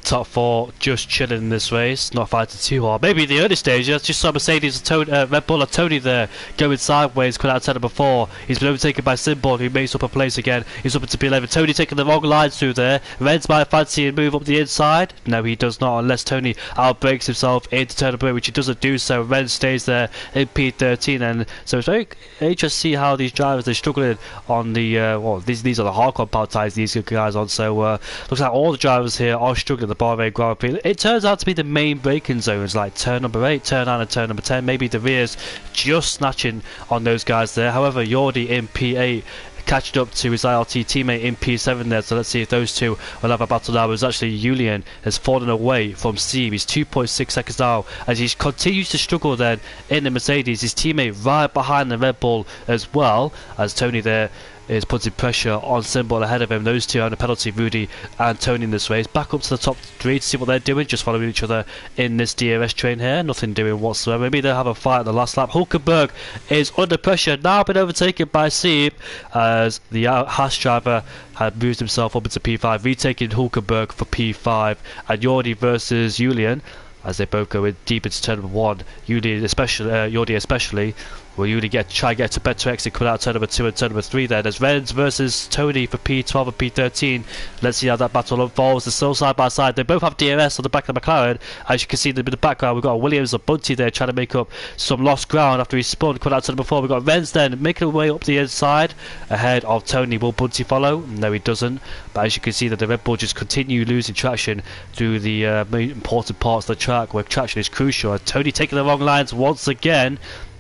Top four just chilling in this race, not fighting too hard. Maybe the early stages, just saw Mercedes and Red Bull and Tony there going sideways, cut out 10 before. He's been overtaken by Symbol, who makes up a place again. He's up into P11. Tony taking the wrong lines through there. Reds might fancy and move up the inside. No, he does not, unless Tony outbrakes himself into turn number 8, which he doesn't do so. Ren stays there in P13, and so it's very interesting to see how these drivers, they're struggling on the, well, these are the hard compound tyres these guys on, so looks like all the drivers here are struggling. The Bahrain Grand Prix. It turns out to be the main braking zones like turn number 8, turn 9 and turn number 10. Maybe De Vere's just snatching on those guys there. However, Jordi in P8 catching up to his IRT teammate in P7 there, so let's see if those two will have a battle now. It's actually Julian has fallen away from Steve. He's 2.6 seconds now as he continues to struggle then in the Mercedes. His teammate right behind the Red Bull as well, as Tony there is putting pressure on Symbol ahead of him. Those two on the penalty, Rudy and Tony in this race. Back up to the top 3 to see what they're doing, just following each other in this DRS train here. Nothing doing whatsoever. Maybe they'll have a fight at the last lap. Hulkenberg is under pressure, now been overtaken by Sieb as the Haas driver had moved himself up into P5, retaking Hulkenberg for P5, and Jordi versus Julian as they both go in deep into turn number 1. Jordi especially will Julian try and get to better exit, cut out turn number 2 and turn number 3 there. There's Renz versus Tony for P12 and P13. Let's see how that battle unfolds. They're still side by side. They both have DRS on the back of the McLaren. As you can see in the background, we've got Williams and Bunty there trying to make up some lost ground after he spun, cut out turn number 4. We've got Renz then making her way up the inside ahead of Tony. Will Bunty follow? No, he doesn't. But as you can see that the Red Bull just continue losing traction through the important parts of the track where traction is crucial. And Tony taking the wrong lines once again.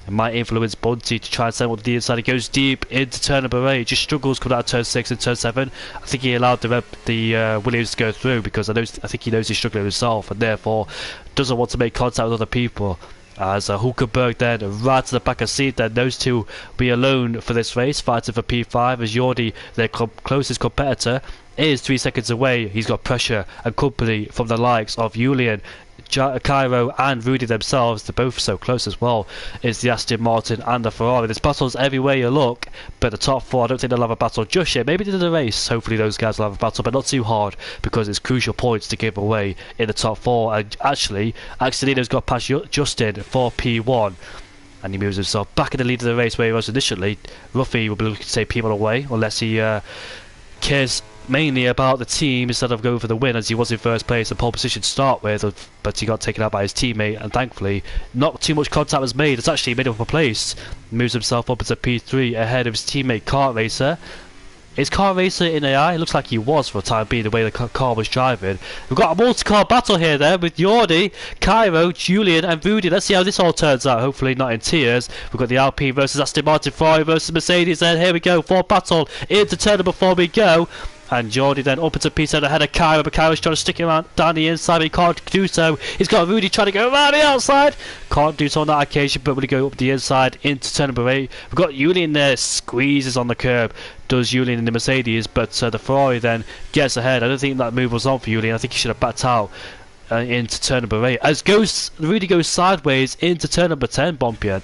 It might influence Bunty to try and send one to the inside. He goes deep into turn number 8. Just struggles coming out of turn 6 and turn 7. I think he allowed the Williams to go through because I think he knows he's struggling himself and therefore doesn't want to make contact with other people. As Hulkenberg then right to the back of seat, then those two be alone for this race, fighting for P5 as Jordi, their closest competitor, is 3 seconds away. He's got pressure and company from the likes of Julian, Cairo and Rudy themselves. They're both so close as well. Is the Aston Martin and the Ferrari. There's battles everywhere you look, but the top 4, I don't think they'll have a battle just yet. Maybe in the race, hopefully those guys will have a battle, but not too hard because it's crucial points to give away in the top 4. And actually, Axelino's got past Justin for P1. And he moves himself back in the lead of the race where he was initially. Ruffy will be looking to take P1 away unless he cares mainly about the team instead of going for the win, as he was in first place and pole position to start with, but he got taken out by his teammate, and thankfully not too much contact was made. It's actually made up a place. Moves himself up into P3 ahead of his teammate Kart Racer. Is Kart Racer in AI? It looks like he was for the time being, the way the car was driving. We've got a multi-car battle here then with Jordi, Cairo, Julian and Rudy. Let's see how this all turns out. Hopefully not in tears. We've got the Alpine versus Aston Martin, Ferrari versus Mercedes, and here we go, 4 battle into turn before we go. And Jordi then up into P7 ahead of Cairo, but Cairo's trying to stick him around down the inside, but he can't do so. He's got Rudy trying to go around the outside. Can't do so on that occasion, but when he go up the inside into turn number 8, we've got Julian there, squeezes on the curb. Does Julian in the Mercedes, but the Ferrari then gets ahead. I don't think that move was on for Julian. I think he should have backed out into turn number 8. As Rudy goes sideways into turn number 10, Bompiad.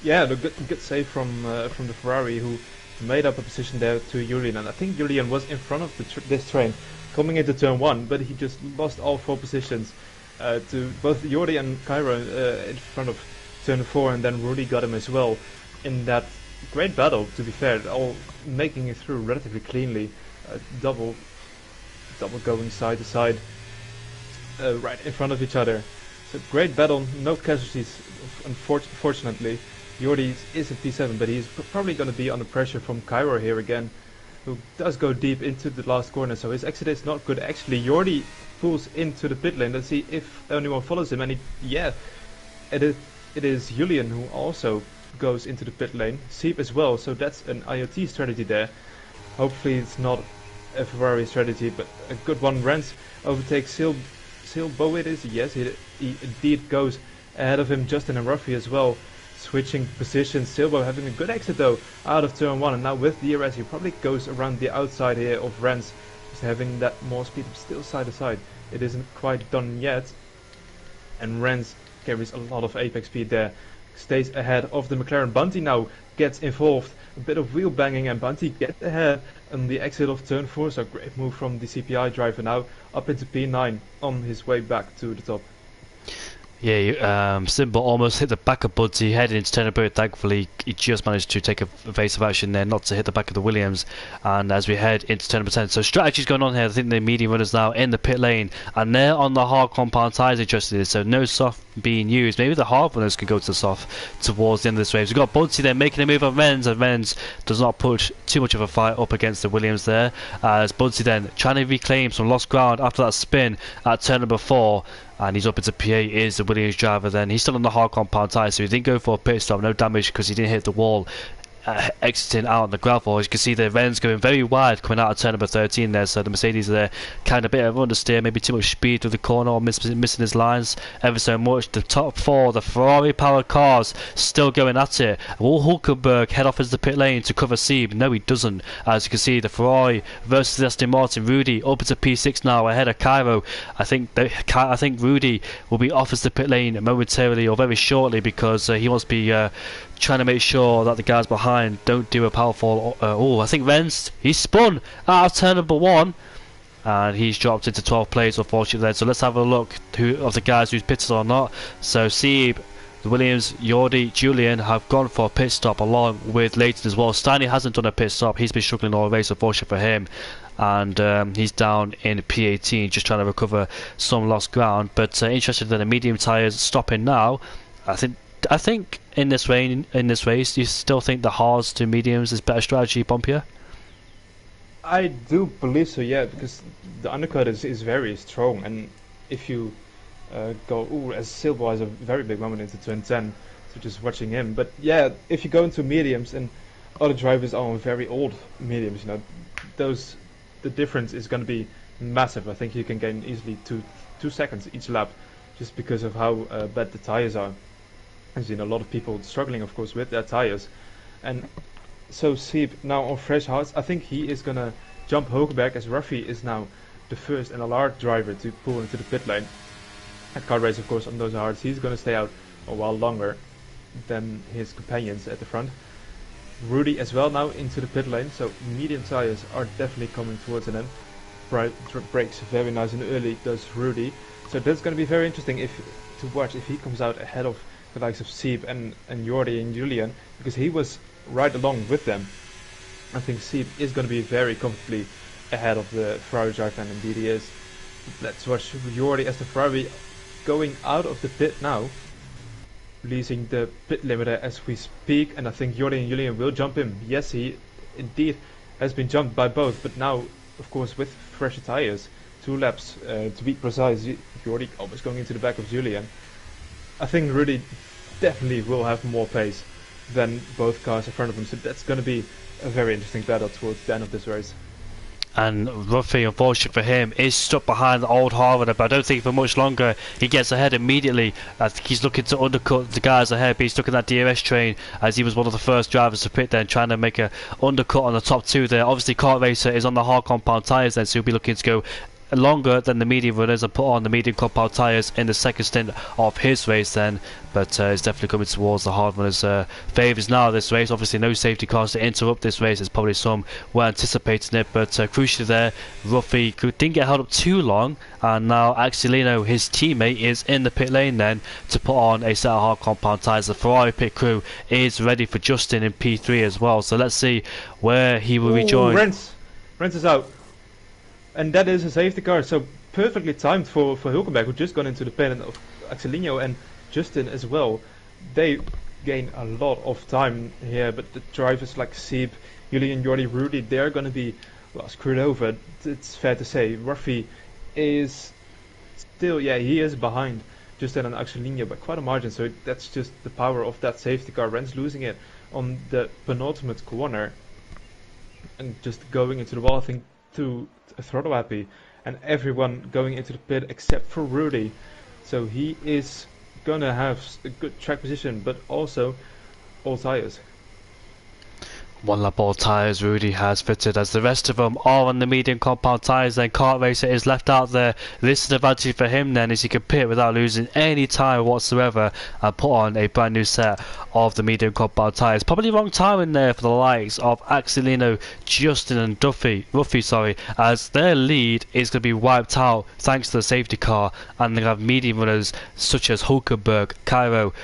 Yeah, the good save from the Ferrari, who made up a position there to Julian, and I think Julian was in front of this train coming into turn 1, but he just lost all 4 positions to both Jordi and Cairo in front of turn 4, and then Rudy got him as well in that great battle, to be fair, all making it through relatively cleanly, double going side to side right in front of each other. So great battle, no casualties unfortunately. Jordi is in P7, but he's probably going to be under pressure from Cairo here again, who does go deep into the last corner, so his exit is not good. Actually, Jordi pulls into the pit lane. Let's see if anyone follows him, and it is Julian who also goes into the pit lane. Sieb as well, so that's an IRT strategy there. Hopefully it's not a Ferrari strategy, but a good one. Rens overtakes Silbo, it is. Yes, he indeed goes ahead of him. Justin and Ruffy as well, switching positions. Silbo having a good exit though out of turn 1, and now with DRS he probably goes around the outside here of Rens, just having that more speed, still side to side. It isn't quite done yet, and Rens carries a lot of apex speed there, stays ahead of the McLaren. Bunty now gets involved, a bit of wheel banging, and Bunty gets ahead on the exit of turn 4, so great move from the CPI driver now, up into P9 on his way back to the top. Yeah, Simba almost hit the back of Budsy, heading into turn bird. Thankfully, he just managed to take a evasive action there, not to hit the back of the Williams. And as we head into turn 10, so strategy's going on here. I think the medium runners now in the pit lane, and they're on the hard compound tyres interested, so no soft being used. Maybe the hard runners could go to the soft towards the end of this race. We've got Budsy there making a move on Renz, and Renz does not put too much of a fight up against the Williams there, as Budsy then trying to reclaim some lost ground after that spin at turn number 4. And he's up into P8 is the Williams driver then. He's still on the hard compound tyre, so he didn't go for a pit stop, no damage because he didn't hit the wall. Exiting out on the gravel, as you can see the Ren's going very wide coming out of turn number 13 there, so the Mercedes are there kind of a bit of understeer, maybe too much speed with the corner or missing his lines ever so much. The top 4, the Ferrari powered cars still going at it. Will Hulkenberg head off as the pit lane to cover Sieb? No, he doesn't. As you can see, the Ferrari versus Aston Martin. Rudy up into P6 now ahead of Cairo. I think Rudy will be off as the pit lane momentarily or very shortly, because he wants to be trying to make sure that the guys behind don't do a powerful. I think Renz, he's spun out of turn number 1, and he's dropped into 12th place unfortunately then. So let's have a look who of the guys who's pitted or not. So Sieb, the Williams, Jordi, Julian have gone for a pit stop along with Leighton as well. Steiny hasn't done a pit stop, he's been struggling all race unfortunately for him, and he's down in P18 just trying to recover some lost ground. But interested in the medium tyres stopping now. I think in this race, you still think the hards to mediums is better strategy, Pompier? I do believe so, yeah, because the undercut is very strong, and if you go, as Silva has a very big moment into turn 10, so just watching him. But yeah, if you go into mediums and other drivers are on very old mediums, the difference is going to be massive. I think you can gain easily two seconds each lap, just because of how bad the tires are. I've seen a lot of people struggling, of course, with their tires, and so Sieb now on fresh hards. I think he is gonna jump Hulkenberg, as Ruffy is now the first NLR driver to pull into the pit lane. At kart race, of course, on those hards, he's gonna stay out a while longer than his companions at the front. Rudy as well now into the pit lane, so medium tires are definitely coming towards an end. Brakes very nice and early does Rudy, so that's gonna be very interesting to watch if he comes out ahead of the likes of Sieb and Jordi and Julian, because he was right along with them. I think Sieb is going to be very comfortably ahead of the Ferrari driver, and indeed he is. Let's watch Jordi as the Ferrari going out of the pit now, releasing the pit limiter as we speak, and I think Jordi and Julian will jump him. Yes, he indeed has been jumped by both, but now, of course, with fresher tires, 2 laps to be precise, Jordi almost going into the back of Julian. I think Rudy definitely will have more pace than both cars in front of him, so that's going to be a very interesting battle towards the end of this race. And Ruffy, unfortunately for him, is stuck behind the old Harvard, but I don't think for much longer he gets ahead immediately. I think he's looking to undercut the guys ahead, but he's stuck in that DRS train as he was one of the first drivers to pit there, trying to make a undercut on the top 2 there. Obviously Kart Racer is on the hard compound tyres then, so he'll be looking to go longer than the medium runners and put on the medium compound tyres in the second stint of his race then, but it's definitely coming towards the hard runners' favours now this race. Obviously no safety cars to interrupt this race, as probably some were anticipating it, but crucially there, Ruffy didn't get held up too long, and now Axelino, his teammate, is in the pit lane then to put on a set of hard compound tyres. The Ferrari pit crew is ready for Justin in P3 as well, so let's see where he will rejoin. Renz is out. And that is a safety car, so perfectly timed for Hulkenberg, who just got into the pit, and Axelino and Justin as well. They gain a lot of time here, but the drivers like Sieb, Julian, Jordi, Rudy, they're going to be screwed over. It's fair to say. Ruffy is still, he is behind Justin and Axelino by quite a margin, so that's just the power of that safety car. Renz losing it on the penultimate corner and just going into the wall, I think, to throttle happy, and everyone going into the pit except for Rudy, so he is gonna have a good track position, but also all tires. One lap all tyres Rudy has fitted, as the rest of them are on the medium compound tyres. Then Kart Racer is left out there. This is an advantage for him then, as he can pit without losing any time whatsoever and put on a brand new set of the medium compound tyres. Probably wrong time in there for the likes of Axelino, Justin and Ruffy, as their lead is going to be wiped out thanks to the safety car, and they have medium runners such as Hulkenberg, Cairo,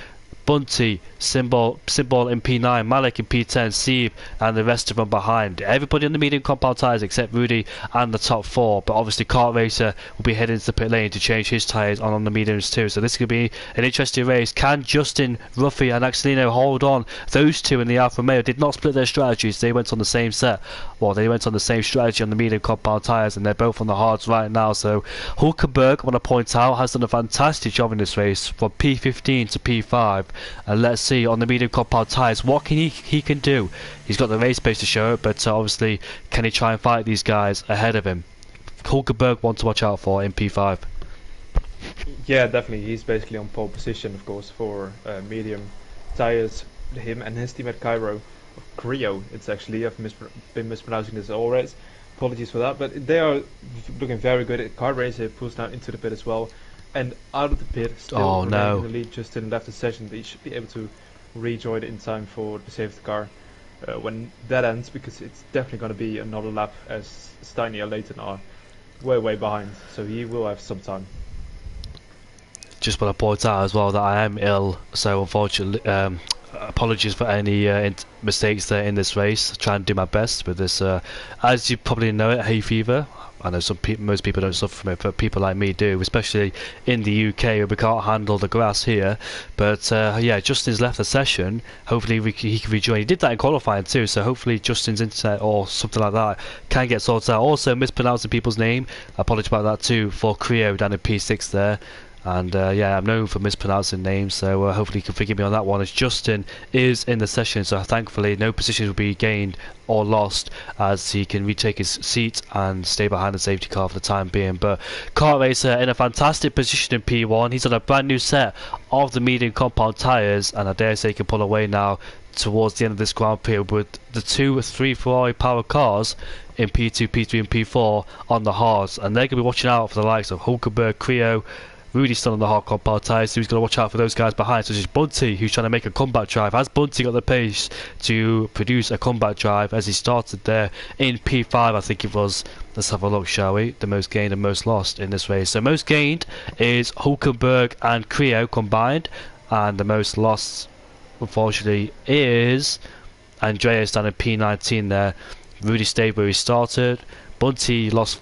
Bunty, Symbol in P9, Malik in P10, Steve and the rest of them behind. Everybody on the medium compound tyres except Rudy and the top four, but obviously Kart Racer will be heading to the pit lane to change his tyres on the mediums too. So this could be an interesting race. Can Justin, Ruffy and Axelino hold on? Those two in the Alfa Romeo did not split their strategies. They went on the same set. Well, they went on the same strategy on the medium compound tyres, and they're both on the hards right now. So Hulkenberg, I want to point out, has done a fantastic job in this race from P15 to P5, and let's see on the medium compound tyres what he can do. He's got the race pace to show it, but obviously can he try and fight these guys ahead of him? Hulkenberg one to watch out for in P5. Yeah, definitely. He's basically on pole position, of course, for medium tyres. Him and his teammate Cairo, Creo. It's actually, I've been mispronouncing this always. Apologies for that, but they are looking very good. Kart Racer pulls now into the pit as well, and out of the pit, still in the lead, just in the left session. They should be able to rejoin in time for the safety car when that ends, because it's definitely going to be another lap, as Steiny and Leighton are way behind, so he will have some time. Just want to point out as well that I am ill, so unfortunately apologies for any mistakes there in this race. Try and do my best with this, as you probably know it, hay fever. I know most people don't suffer from it, but people like me do, especially in the UK where we can't handle the grass here. But yeah, Justin's left the session. Hopefully he can rejoin. He did that in qualifying too, so hopefully Justin's internet or something like that can get sorted out. Also mispronouncing people's name, I apologise about that too, for Creo down in P6 there. And yeah, I'm known for mispronouncing names, so hopefully you can forgive me on that one, as Justin is in the session, so thankfully no positions will be gained or lost, as he can retake his seat and stay behind the safety car for the time being. But Kart Racer in a fantastic position in P1. He's on a brand new set of the medium compound tyres, and I dare say he can pull away now towards the end of this Grand Prix with the 2 or 3 Ferrari power cars in P2, P3 and P4 on the hards, and they're going to be watching out for the likes of Hulkenberg, Creo, Rudy's still on the hard compound tyres, so he's going to watch out for those guys behind, such as Bunty, who's trying to make a comeback drive. Has Bunty got the pace to produce a comeback drive, as he started there in P5, I think it was? Let's have a look, shall we? The most gained and most lost in this race. So most gained is Hulkenberg and Creo combined, and the most lost, unfortunately, is Andreas down in P19 there. Rudy stayed where he started. Bunty lost.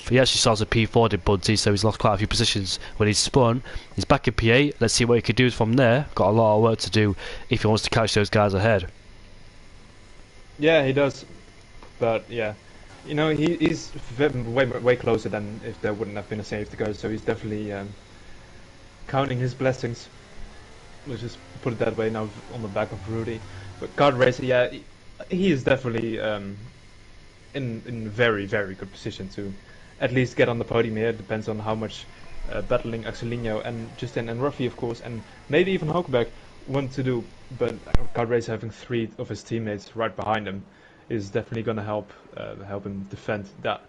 He actually started P4, did Bunty, so he's lost quite a few positions when he's spun. He's back in P8. Let's see what he can do from there. Got a lot of work to do if he wants to catch those guys ahead. Yeah, he does. But yeah, you know, he's way closer than if there wouldn't have been a safety car. So he's definitely counting his blessings. Let's just put it that way now on the back of Rudy. But Kart Racer, yeah, he is definitely in very good position to at least get on the podium here. It depends on how much battling Axelino and Justin and Ruffy, of course, and maybe even Hulkenberg want to do. But Kart Racer having 3 of his teammates right behind him is definitely going to help him defend that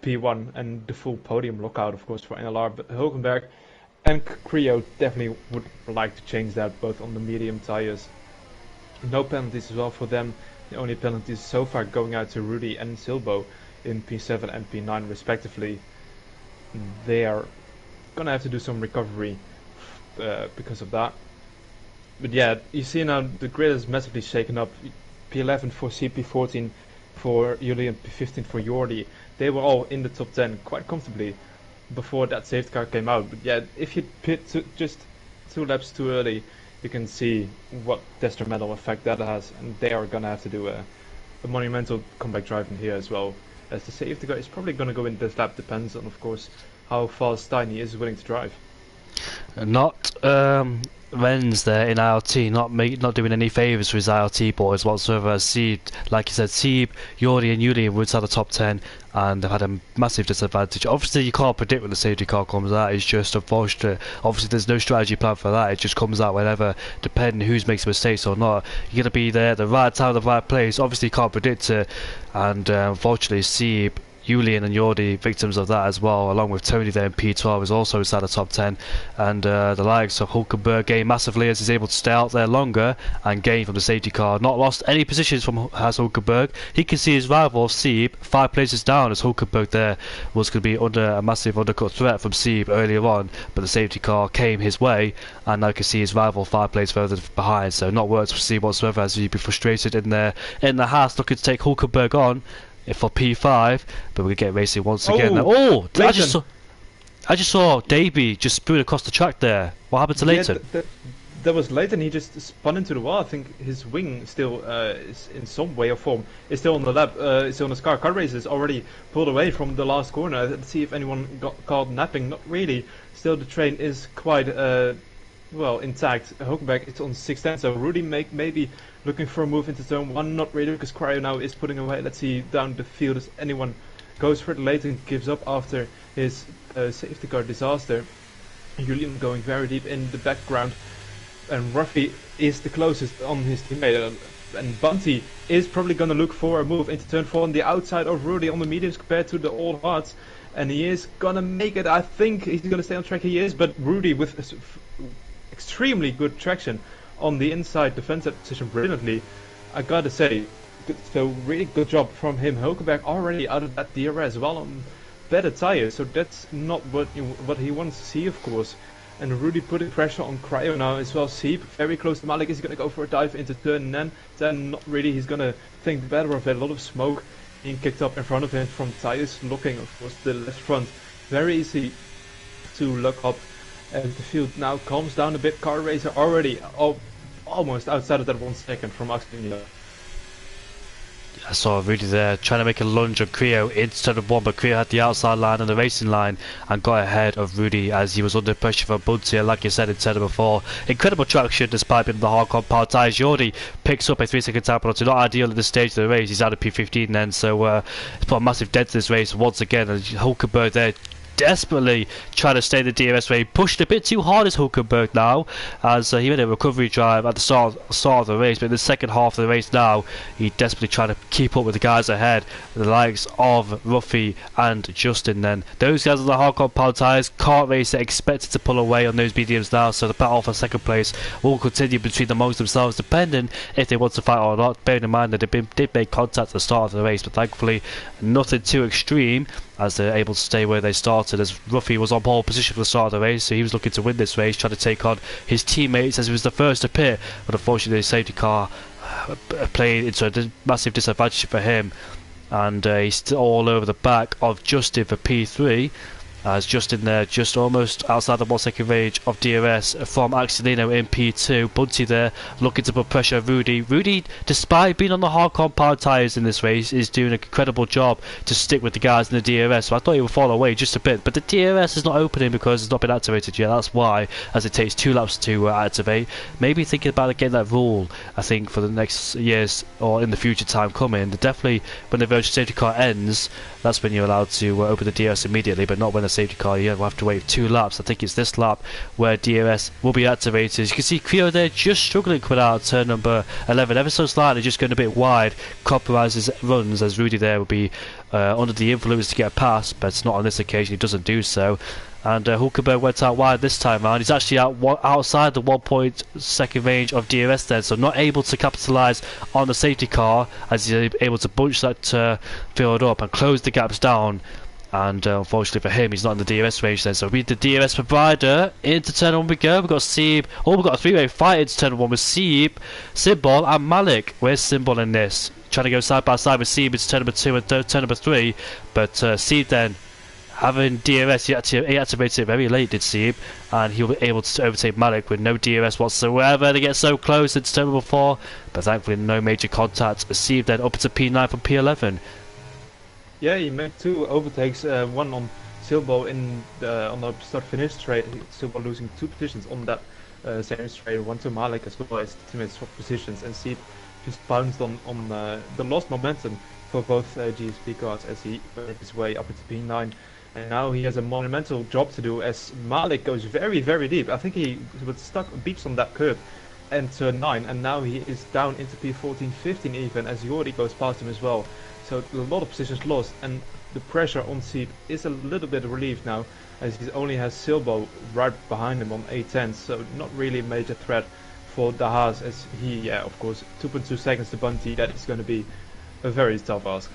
P1 and the full podium lockout, of course, for NLR. But Hulkenberg and Creo definitely would like to change that, both on the medium tires. No penalties as well for them. The only penalties so far going out to Rudy and Silbo in P7 and P9 respectively. They are gonna have to do some recovery because of that. But yeah, you see now the grid is massively shaken up. P11 for CP14 for Yuli and P15 for Jordi. They were all in the top 10 quite comfortably before that safety car came out. But yeah, if you pit just 2 laps too early, you can see what detrimental effect that has, and they are gonna have to do a monumental comeback drive in here as well, as the safety car is probably gonna go in this lap. Depends on, of course, how fast Steiny is willing to drive. Not Ren's there in IRT, not doing any favours for his IRT boys whatsoever. Seeb, like you said, Seeb, Yori and Julian were outside the top 10 and they've had a massive disadvantage. Obviously you can't predict when the safety car comes out, it's just unfortunate. Obviously there's no strategy plan for that, it just comes out whenever, depending who's making mistakes or not. You're going to be there at the right time, the right place, obviously you can't predict it, and unfortunately Seeb, Julian and Jordi victims of that as well, along with Tony there in P12 is also inside the top 10, and the likes of Hulkenberg gain massively as he's able to stay out there longer and gain from the safety car. Not lost any positions from Hulkenberg. He can see his rival Seeb 5 places down as Hulkenberg there was going to be under a massive undercut threat from Seeb earlier on, but the safety car came his way and now you can see his rival 5 places further behind, so not worked for Seeb whatsoever as he'd be frustrated in the Haas looking to take Hulkenberg on for P5, but we get racing once again. Oh, I just saw Davey just spewed across the track there. What happened to Leighton? That was Leighton. He just spun into the wall. I think his wing still is in some way or form is still on the lap. Still on the car. Car race is already pulled away from the last corner. Let's see if anyone got caught napping. Not really. Still, the train is quite well intact. Hulkenberg is on 610, so Rudy maybe looking for a move into turn 1. Not really, because Cryo now is putting away. Let's see down the field if anyone goes for it. Leighton gives up after his safety car disaster. Julian going very deep in the background, and Ruffy is the closest on his teammate. And Bunty is probably going to look for a move into turn 4 on the outside of Rudy on the mediums compared to the all hards, and he is going to make it. I think he's going to stay on track. He is, but Rudy with extremely good traction on the inside, defends that position brilliantly. I gotta say, so really good job from him. Hulkenberg already out of that DRS, well on better tires, so that's not what he wants to see, of course. And Rudy putting pressure on Cryo now as well. Seeb very close to Malik. Is he gonna go for a dive into turn 10? Not really. He's gonna think better of it. A lot of smoke being kicked up in front of him from tires locking, of course, the left front. Very easy to lock up. And the field now calms down a bit. Car racer already almost outside of that 1 second from Axel. I saw Rudy there trying to make a lunge on Creo instead of 1, but Creo had the outside line and the racing line and got ahead of Rudy as he was under pressure from Bunty. Like you said, instead of before, incredible traction despite being the hard compound tyres. Jordi picks up a 3-second time penalty, not ideal at this stage of the race. He's out of P15 then, so it's put a massive dent in this race once again. And Hulkenberg there desperately trying to stay in the DRS way, pushed a bit too hard as Hulkenberg now, as he made a recovery drive at the start of the race, but in the second half of the race now, he desperately trying to keep up with the guys ahead, the likes of Ruffy and Justin then. Those guys on the hard compound tyres, kart racer expected to pull away on those mediums now, so the battle for second place will continue between them amongst themselves, depending if they want to fight or not, bearing in mind that they did make contact at the start of the race, but thankfully nothing too extreme, as they're able to stay where they started, as Ruffy was on pole position for the start of the race, so he was looking to win this race, trying to take on his teammates as he was the first to pit, but unfortunately the safety car played into a massive disadvantage for him, and he's still all over the back of Justin for P3, as Justin there just almost outside the 1 second range of DRS from Axelino in P2. Bunty there looking to put pressure on Rudy. Rudy, despite being on the hard compound tyres in this race, is doing an incredible job to stick with the guys in the DRS, so I thought he would fall away just a bit, but the DRS is not opening because it's not been activated yet. That's why, as it takes 2 laps to activate. Maybe thinking about getting that rule, I think, for the next years or in the future time coming. Definitely when the virtual safety car ends, that's when you're allowed to open the DRS immediately, but not when the safety car. You have to wait 2 laps. I think it's this lap where DRS will be activated. As you can see, Creo there just struggling coming out turn number 11, ever so slightly, just going a bit wide, compromises runs as Rudy there will be under the influence to get past, but not on this occasion. He doesn't do so. And Hulkenberg went out wide this time round. He's actually outside the 1.2 range of DRS then, so not able to capitalise on the safety car as he's able to bunch that field up and close the gaps down. And unfortunately for him, he's not in the DRS range then, so we the DRS provider into turn 1 we go. We've got Seeb. Oh, we've got a 3-way fight into turn 1 with Seeb, Symbol and Malik. Where's Symbol in this? Trying to go side by side with Seeb into turn number 2 and turn number 3, but Seeb then having DRS, he activated it very late, did Seeb, and he'll be able to overtake Malik with no DRS whatsoever. They get so close into turn number 4, but thankfully no major contact. Seeb then up into P9 from P11. Yeah, he made 2 overtakes, one on Silbo on the start-finish straight. Silbo losing 2 positions on that same straight, one to Malik as well as teammates swap positions, and Seep just bounced on the lost momentum for both GSP cards as he made his way up into P9. And now he has a monumental job to do as Malik goes very, very deep. I think he was stuck beeps on that curb and turn 9, and now he is down into P14, 15 even, as Jordi goes past him as well. So a lot of positions lost, and the pressure on Seep is a little bit relieved now, as he only has Silbo right behind him on A10, so not really a major threat for the Haas, as he, of course, 2.2 seconds to Bunty, that is going to be a very tough ask.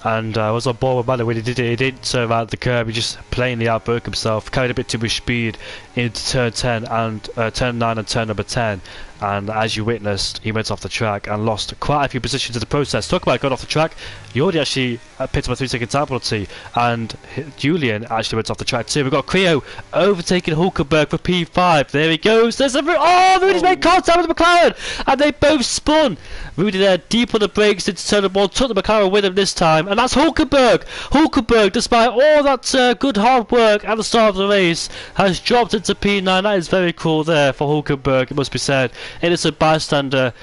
And I was on board with Malik when he did it. He didn't turn around the curb, he just plainly outbroke himself, carried a bit too much speed into turn 10 and turn 9 and turn number 10. And as you witnessed, he went off the track and lost quite a few positions in the process. Talk about going off the track. Jordi actually picked up a 3-second time penalty, and Julian actually went off the track too. We've got Creo overtaking Hulkenberg for P5. There he goes. There's a Rudy's made contact with the McLaren, and they both spun. Rudy there deep on the brakes into turn 1, took the McLaren with him this time, and that's Hulkenberg. Hulkenberg, despite all that good hard work at the start of the race, has dropped into P9. That is very cool there for Hulkenberg, it must be said. Innocent bystander,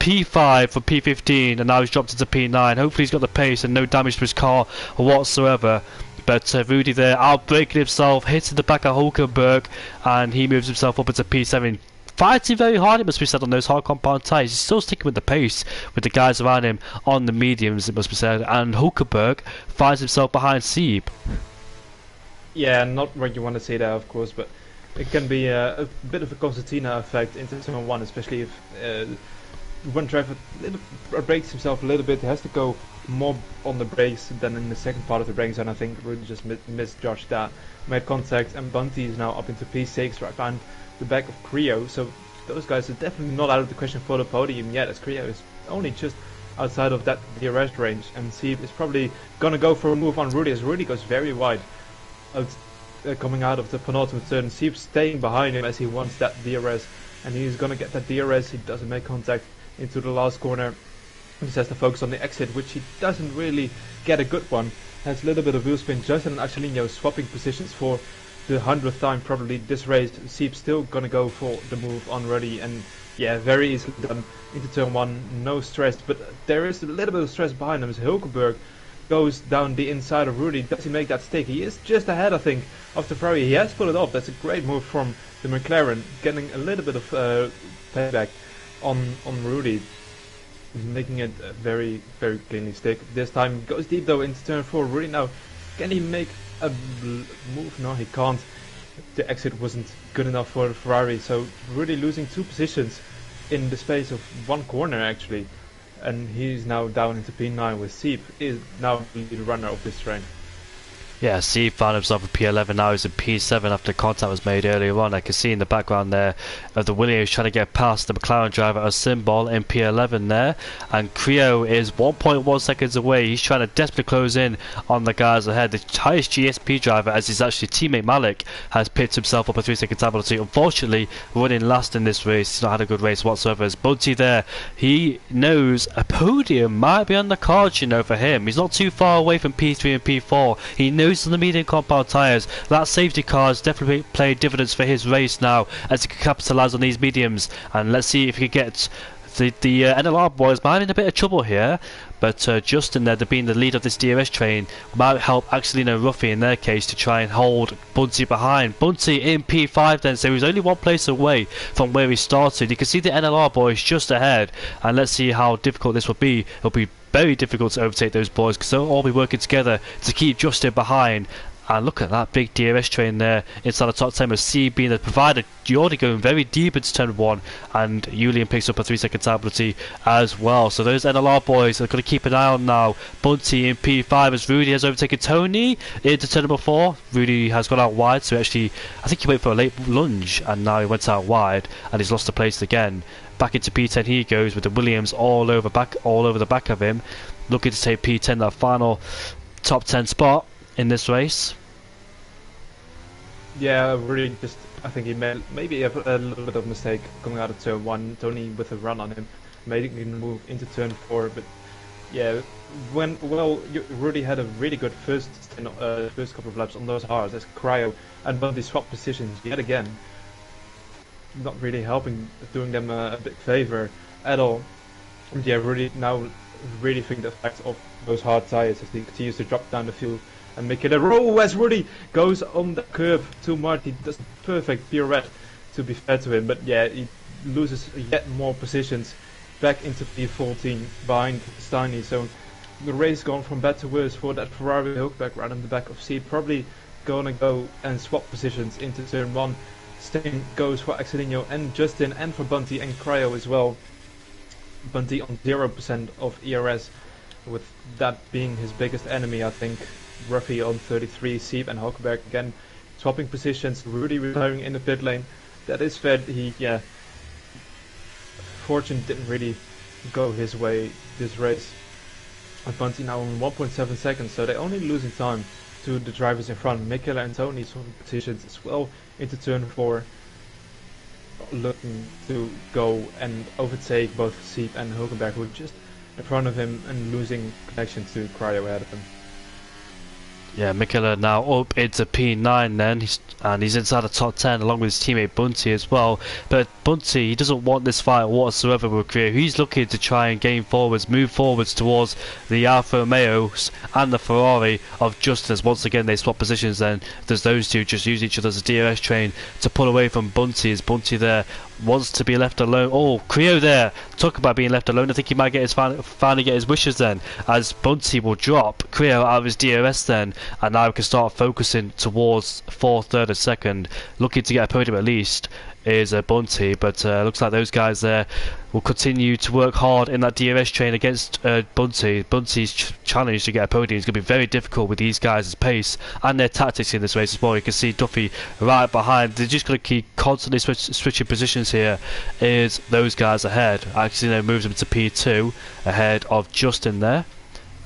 P5 for P15, and now he's dropped into P9. Hopefully he's got the pace and no damage to his car whatsoever. But Rudy there outbraking himself, hitting the back of Hulkenberg, and he moves himself up into P7. Fighting very hard, it must be said, on those hard compound tyres. He's still sticking with the pace with the guys around him on the mediums, it must be said. And Hulkenberg finds himself behind Seep. Yeah, not what you want to say there, of course, but it can be a bit of a concertina effect into turn 1, especially if one driver breaks himself a little bit. He has to go more on the brakes than in the second part of the braking zone. I think Rudy just misjudged that. Made contact, and Bunty is now up into P6 right behind the back of Creo. So those guys are definitely not out of the question for the podium yet, as Creo is only just outside of that DRS range, and Seep is probably gonna go for a move on Rudy, as Rudy goes very wide coming out of the penultimate turn. Seep staying behind him as he wants that DRS, and he's gonna get that DRS. He doesn't make contact into the last corner. He just has to focus on the exit, which he doesn't really get a good one. Has a little bit of wheel spin. Justin and Axelinho swapping positions for the 100th time probably this race. Seep still gonna go for the move on Rudy, and yeah, very easily done into turn 1. No stress, but there is a little bit of stress behind him as Hulkenberg goes down the inside of Rudy. Does he make that stick? He is just ahead, I think, of the Ferrari. He has pulled it off. That's a great move from the McLaren, getting a little bit of payback on Rudy, making it very, very cleanly stick. This time goes deep though into turn 4. Rudy now, can he make a move? No, he can't. The exit wasn't good enough for the Ferrari, so Rudy losing 2 positions in the space of 1 corner actually. And he's now down into P9 with Seep is now the runner of this train. Yeah, Seep found himself in P11, now he's in P7 after contact was made earlier on. I can see in the background there of the Williams trying to get past the McLaren driver as Symbol in P11 there. And Creo is 1.1 seconds away. He's trying to desperately close in on the guys ahead. The highest GSP driver, as his actually teammate Malik, has picked himself up a 3-second time penalty. Unfortunately, running last in this race. He's not had a good race whatsoever. As Bunty there, he knows a podium might be on the cards, you know, for him. He's not too far away from P3 and P4. He knows on the medium compound tyres. That safety car has definitely played dividends for his race now, as he can capitalise on these mediums. And let's see if he can get the NLR boys might be in a bit of trouble here, but Justin there, being the lead of this DRS train, might help Axelinho and Ruffy in their case to try and hold Bunty behind. Bunty in P5 then, so he's only 1 place away from where he started. You can see the NLR boys just ahead, and let's see how difficult this will be. It'll be very difficult to overtake those boys because they'll all be working together to keep Justin behind. And look at that big DRS train there inside the top 10 with C being the provider. Jordi going very deep into turn 1, and Julian picks up a 3-second time penalty as well. So those NLR boys are going to keep an eye on now. Bunty in P5 as Rudy has overtaken Tony into turn number 4. Rudy has gone out wide, so actually I think he went for a late lunge and now he went out wide and he's lost the place again. Back into P10 he goes with the Williams all over the back of him, looking to take P10, that final top 10 spot in this race. Yeah, really just, I think he made maybe a little bit of mistake coming out of turn 1. Tony with a run on him, making him move into turn 4. But yeah, Rudy had a really good first couple of laps on those hards as Cryo and Bunty swapped positions yet again. not really helping, doing them a big favor at all. And yeah, really now really think the effect of those hard tires as he continues to drop down the field and make it a roll as Rudy goes on the curve too much. He does a perfect pirouette, to be fair to him, but yeah, he loses yet more positions back into P14 behind Steiny. So the race gone from bad to worse for that Ferrari Hulkback right on the back of Seed. Probably gonna go and swap positions into turn 1. Same goes for Axelinho and Justin, and for Bunty and Cryo as well. Bunty on 0% of ERS, with that being his biggest enemy, I think. Ruffy on 33, Seep and Hulkberg again swapping positions. Rudy retiring in the pit lane. That is fair. Fortune didn't really go his way this race. And Bunty now on 1.7 seconds, so they're only losing time to the drivers in front. Mikela and Tony swapping positions as well into turn 4, looking to go and overtake both Seep and Hulkenberg, who are just in front of him and losing connection to Cryo ahead of him. Yeah, Mikela now up into P9 then, and he's inside the top 10 along with his teammate Bunty as well. But Bunty, he doesn't want this fight whatsoever with Creo. He's looking to try and gain forwards, move forwards towards the Alfa Romeos and the Ferrari of Justin's. Once again they swap positions then. There's those two just use each other as a DRS train to pull away from Bunty. As Bunty there wants to be left alone. Oh, Creo there, talk about being left alone. I think he might get his finally get his wishes then, as Bunty will drop Creo out of his DRS then, and now we can start focusing towards 4th, 3rd and 2nd, looking to get a podium at least is Bunty, but looks like those guys there will continue to work hard in that DRS train against Bunty. Bunty's challenge to get a podium is going to be very difficult with these guys' pace and their tactics in this race as well. You can see Duffy right behind. They're just going to keep constantly switching positions here. Is those guys ahead? Actually, moves them to P2 ahead of Justin there.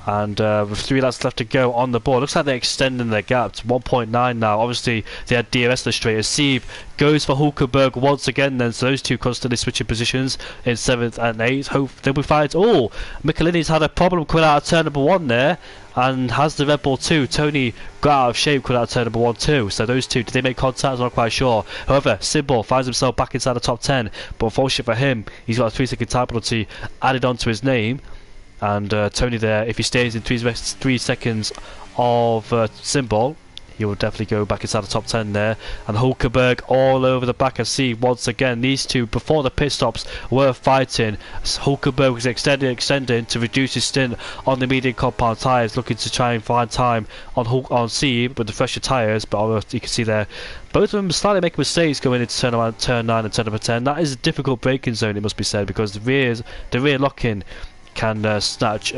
And with 3 laps left to go on the board, looks like they're extending their gap to 1.9 now. Obviously, they had DRS illustrators. Sieve goes for Hulkenberg once again then, so those two constantly switching positions in 7th and 8th. Hope they'll be fine. Oh, Michelini's had a problem coming out of turn number 1 there, and has the Red Bull 2. Tony got out of shape coming out of turn number 1 too. So those two, did they make contact? I'm not quite sure. However, Symbol finds himself back inside the top 10, but unfortunately for him, he's got a 3-second time penalty added onto his name. And Tony there, if he stays in 3 seconds of Symbol, he will definitely go back inside the top 10 there. And Hulkenberg all over the back of C once again. These two, before the pit stops, were fighting. Hulkenberg was extending to reduce his stint on the medium compound tyres, looking to try and find time on C with the fresher tyres. But you can see there, both of them slightly making mistakes going into turn 9 and turn number 10. That is a difficult braking zone, it must be said, because the rear lock-in can snatch.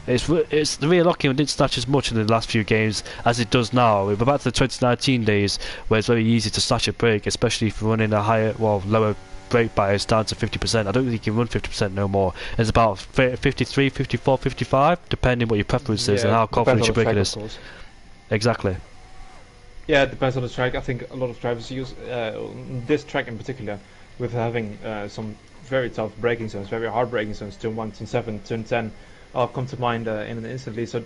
It's the rear lock-in didn't snatch as much in the last few games as it does now. We're back to the 2019 days where it's very easy to snatch a brake, especially if you're running a lower brake bias down to 50%. I don't think you can run 50% no more. It's about 53, 54, 55, depending what your preference is and how confident your braking is. Exactly. Yeah, it depends on the track. I think a lot of drivers use this track in particular, with having some very tough braking zones, very hard braking zones, turn 1, turn 7, turn 10, all come to mind in an instantly. So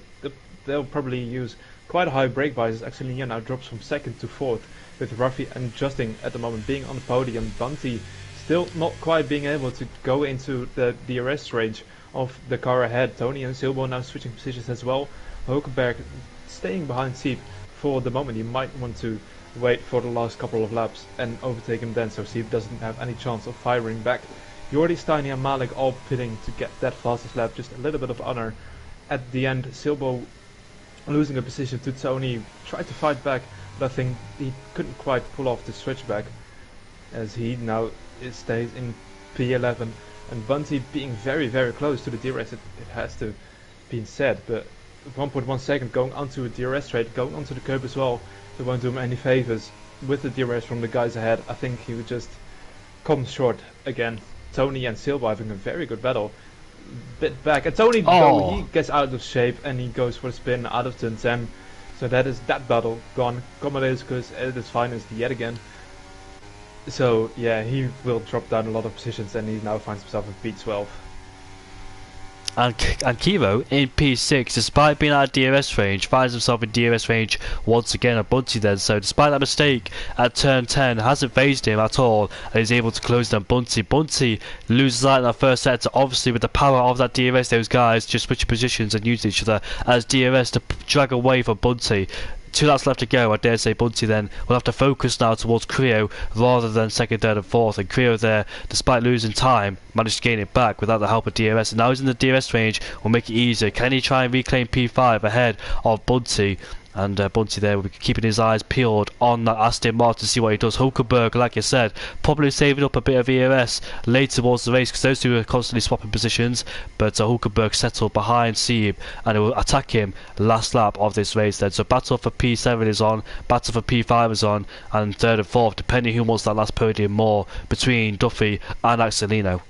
they'll probably use quite a high brake bias. Actually, now drops from 2nd to 4th, with Ruffy and Justin at the moment being on the podium. Bunty still not quite being able to go into the DRS range of the car ahead. Tony and Silbo now switching positions as well. Hulkenberg staying behind Siep for the moment. You might want to wait for the last couple of laps and overtake him then, so Siep doesn't have any chance of firing back. Jordi, Steiny and Malik all pitting to get that fastest lap, just a little bit of honor at the end. Silbo losing a position to Tony, tried to fight back, but I think he couldn't quite pull off the switchback, as he now stays in P11. And Bunty being very, very close to the DRS, it has to be said, but 1.1 second going onto a DRS straight, going onto the curb as well, it won't do him any favors with the DRS from the guys ahead. I think he would just come short again. Tony and Silva having a very good battle. Bit back, and Tony though, he gets out of shape and he goes for the spin out of turn 10. So that is that battle gone. Commodescus at his finest yet again. So yeah, he will drop down a lot of positions and he now finds himself in P12. And Kiro in P6, despite being out of DRS range, finds himself in DRS range once again at Bunty then. So despite that mistake at turn 10, hasn't phased him at all and is able to close down Bunty. Bunty loses out in that first sector, obviously with the power of that DRS, those guys just switch positions and use each other as DRS to drag away from Bunty. 2 laps left to go. I dare say Bunty then will have to focus now towards Creo rather than second, third and fourth, and Creo there, despite losing time, managed to gain it back without the help of DRS, and now he's in the DRS range, will make it easier. Can he try and reclaim P5 ahead of Bunty? And Bunty there will be keeping his eyes peeled on that Aston Martin to see what he does. Hulkenberg, like I said, probably saving up a bit of ERS later towards the race because those two are constantly swapping positions. But Hulkenberg settled behind Sieb and it will attack him last lap of this race then. So battle for P7 is on, battle for P5 is on, and third and fourth, depending who wants that last podium more, between Duffy and Axelino.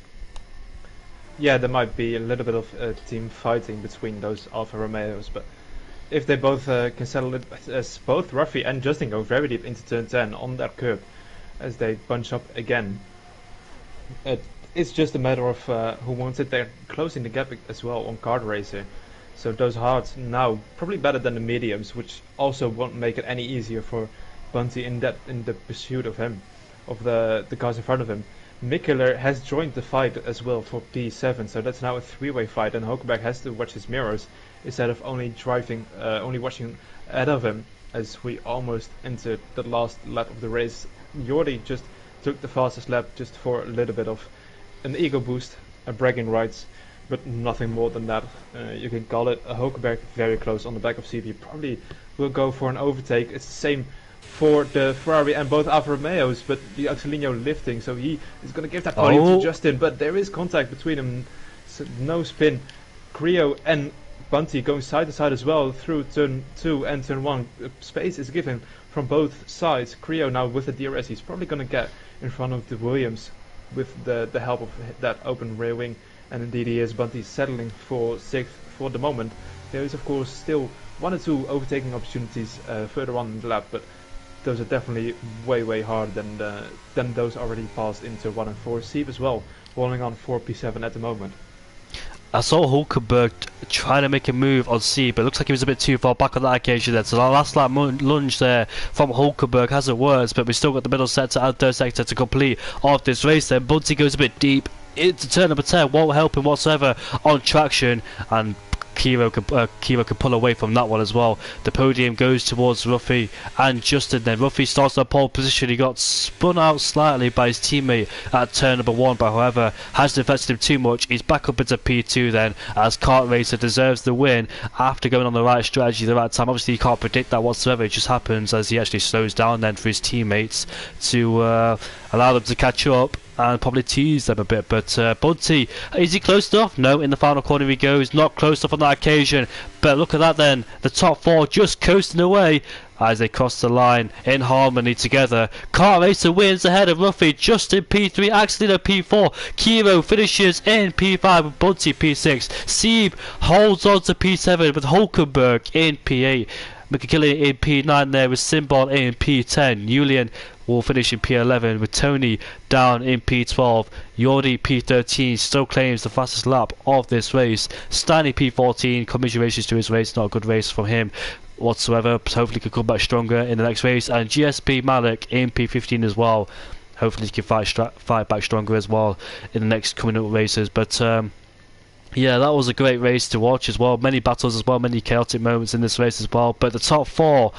Yeah, there might be a little bit of team fighting between those Alfa Romeos, but if they both can settle it, as both Ruffy and Justin go very deep into turn 10 on that curb as they bunch up again, it's just a matter of who wants it. They're closing the gap as well on Kart Racer, so those hards now probably better than the mediums, which also won't make it any easier for Bunty in the pursuit of him, of the cars in front of him. Mikkeler has joined the fight as well for P7, so that's now a three-way fight, and Hulkenberg has to watch his mirrors instead of only watching ahead of him as we almost entered the last lap of the race. Jordi just took the fastest lap just for a little bit of an ego boost, a bragging rights, but nothing more than that. You can call it a Hulkenberg very close on the back of CB. Probably will go for an overtake. It's the same for the Ferrari and both Alfa Romeos, but the Axelino lifting, so he is going to give that podium to Justin, but there is contact between them. So no spin. Creo and Bunty going side to side as well through turn 2 and turn 1. Space is given from both sides. Creo now with the DRS, he's probably going to get in front of the Williams with the help of that open rear wing, and indeed he is. Bunty settling for 6th for the moment. There is of course still 1 or 2 overtaking opportunities further on in the lap, but those are definitely way harder than those already passed into 1 and 4. Sieb as well, rolling on 4 P7 at the moment. I saw Hulkenberg trying to make a move on Sieb, but it looks like he was a bit too far back on that occasion there. So the last lap lunge there from Hulkenberg hasn't worked, but we still got the middle sector and third sector to complete of this race then. Bunty goes a bit deep into turn number 10, won't help him whatsoever on traction, and Kiro can pull away from that one as well. The podium goes towards Ruffy and Justin then. Ruffy starts on pole position. He got spun out slightly by his teammate at turn number 1, but however hasn't affected him too much. He's back up into P2 then, as Kart Racer deserves the win after going on the right strategy at the right time. Obviously you can't predict that whatsoever, it just happens as he actually slows down then for his teammates to allow them to catch up and probably tease them a bit. But Bunty, is he close enough? No, in the final corner he goes, not close enough on that occasion. But look at that then, the top 4 just coasting away as they cross the line in harmony together. Kart Racer wins ahead of Ruffy, Justin P3, Axelino P4, Kiro finishes in P5 with Bunty P6. Sieb holds on to P7 with Hulkenberg in P8. McKinley in P9 there with Simbon in P10. Julian will finish in P11 with Tony down in P12. Jordi P13 still claims the fastest lap of this race. Stanley P14, commiserations to his race, not a good race from him whatsoever. Hopefully he can come back stronger in the next race. And GSP Malik in P15 as well. Hopefully he can fight back stronger as well in the next coming up races. But yeah, that was a great race to watch as well. Many battles as well, many chaotic moments in this race as well. But the top 4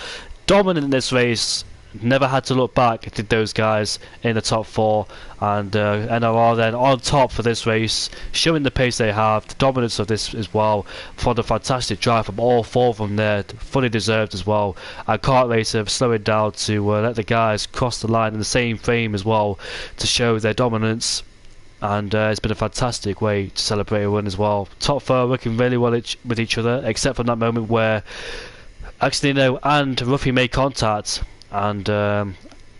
dominant in this race. Never had to look back, did those guys in the top 4, and NRR then on top for this race, showing the pace they have, the dominance of this as well, for the fantastic drive from all 4 of them there, fully deserved as well. And Kart Racer slowing down to let the guys cross the line in the same frame as well to show their dominance. And it's been a fantastic way to celebrate a win as well. Top 4 working really well with each other, except for that moment where Axelino and Ruffy made contact, and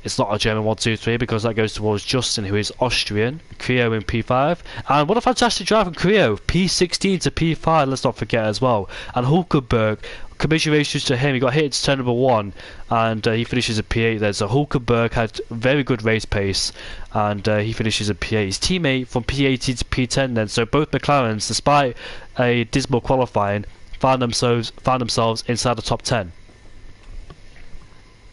it's not a German 1-2-3 because that goes towards Justin, who is Austrian. Creo in P5. And what a fantastic drive from Creo. P16 to P5, let's not forget as well. And Hulkenberg, commiserations to him. He got hit to turn number 1 and he finishes at P8 there. So Hulkenberg had very good race pace and he finishes at P8. His teammate from P18 to P10 then. So both McLarens, despite a dismal qualifying, found themselves inside the top 10.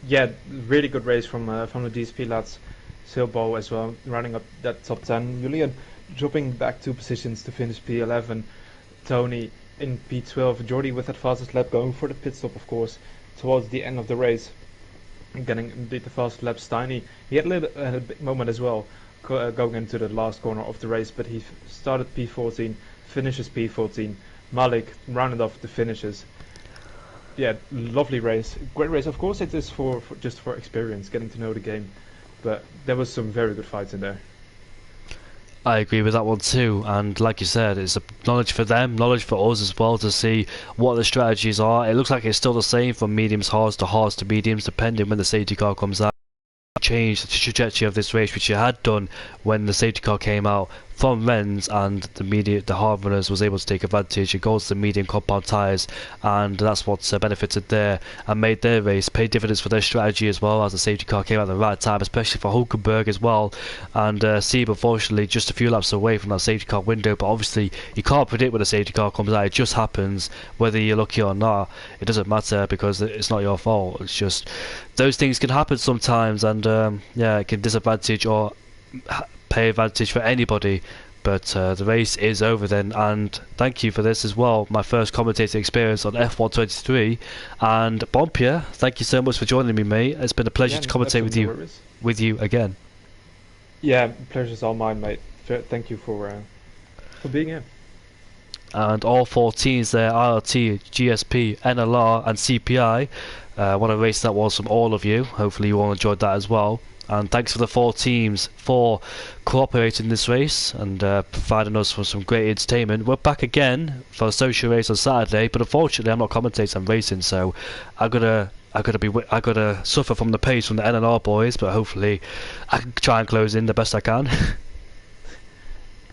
Yeah, really good race from the DSP lads. Silbo as well, running up that top 10. Julian dropping back 2 positions to finish P11. Tony in P12. Jordi with that fastest lap, going for the pit stop, of course, towards the end of the race. Getting indeed the fastest lap. Steiny, he had a big moment as well, going into the last corner of the race, but he started P14, finishes P14. Malik rounded off the finishes. Yeah, lovely race, great race. Of course, it is for just for experience, getting to know the game, but there was some very good fights in there. I agree with that one too, and like you said, it's a knowledge for them, knowledge for us as well to see what the strategies are. It looks like it's still the same from mediums hards to mediums, depending when the safety car comes out. Change the trajectory of this race, which it had done when the safety car came out from Rennes, and the hard runners was able to take advantage. It goes to the medium compound tyres, and that's what benefited there and made their race pay dividends for their strategy as well, as the safety car came out at the right time, especially for Hulkenberg as well. And Sieb, unfortunately, just a few laps away from that safety car window, but obviously you can't predict when the safety car comes out. It just happens, whether you're lucky or not. It doesn't matter because it's not your fault. It's just those things can happen sometimes, and yeah, it can disadvantage or pay advantage for anybody. But the race is over then, and thank you for this as well, my first commentating experience on F123. And Bompierre, thank you so much for joining me, mate. It's been a pleasure to commentate with you again. Yeah, pleasure's all mine, mate. Thank you for being here. And all 4 teams there, IRT, GSP, NLR and CPI. What a race that was from all of you. Hopefully you all enjoyed that as well. And thanks for the 4 teams for cooperating in this race and providing us with some great entertainment. We're back again for a social race on Saturday, but unfortunately I'm not commentating, I'm racing, so I gotta suffer from the pace from the NLR boys, but hopefully I can try and close in the best I can.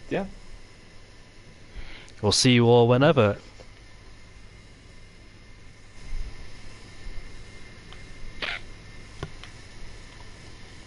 Yeah. We'll see you all whenever.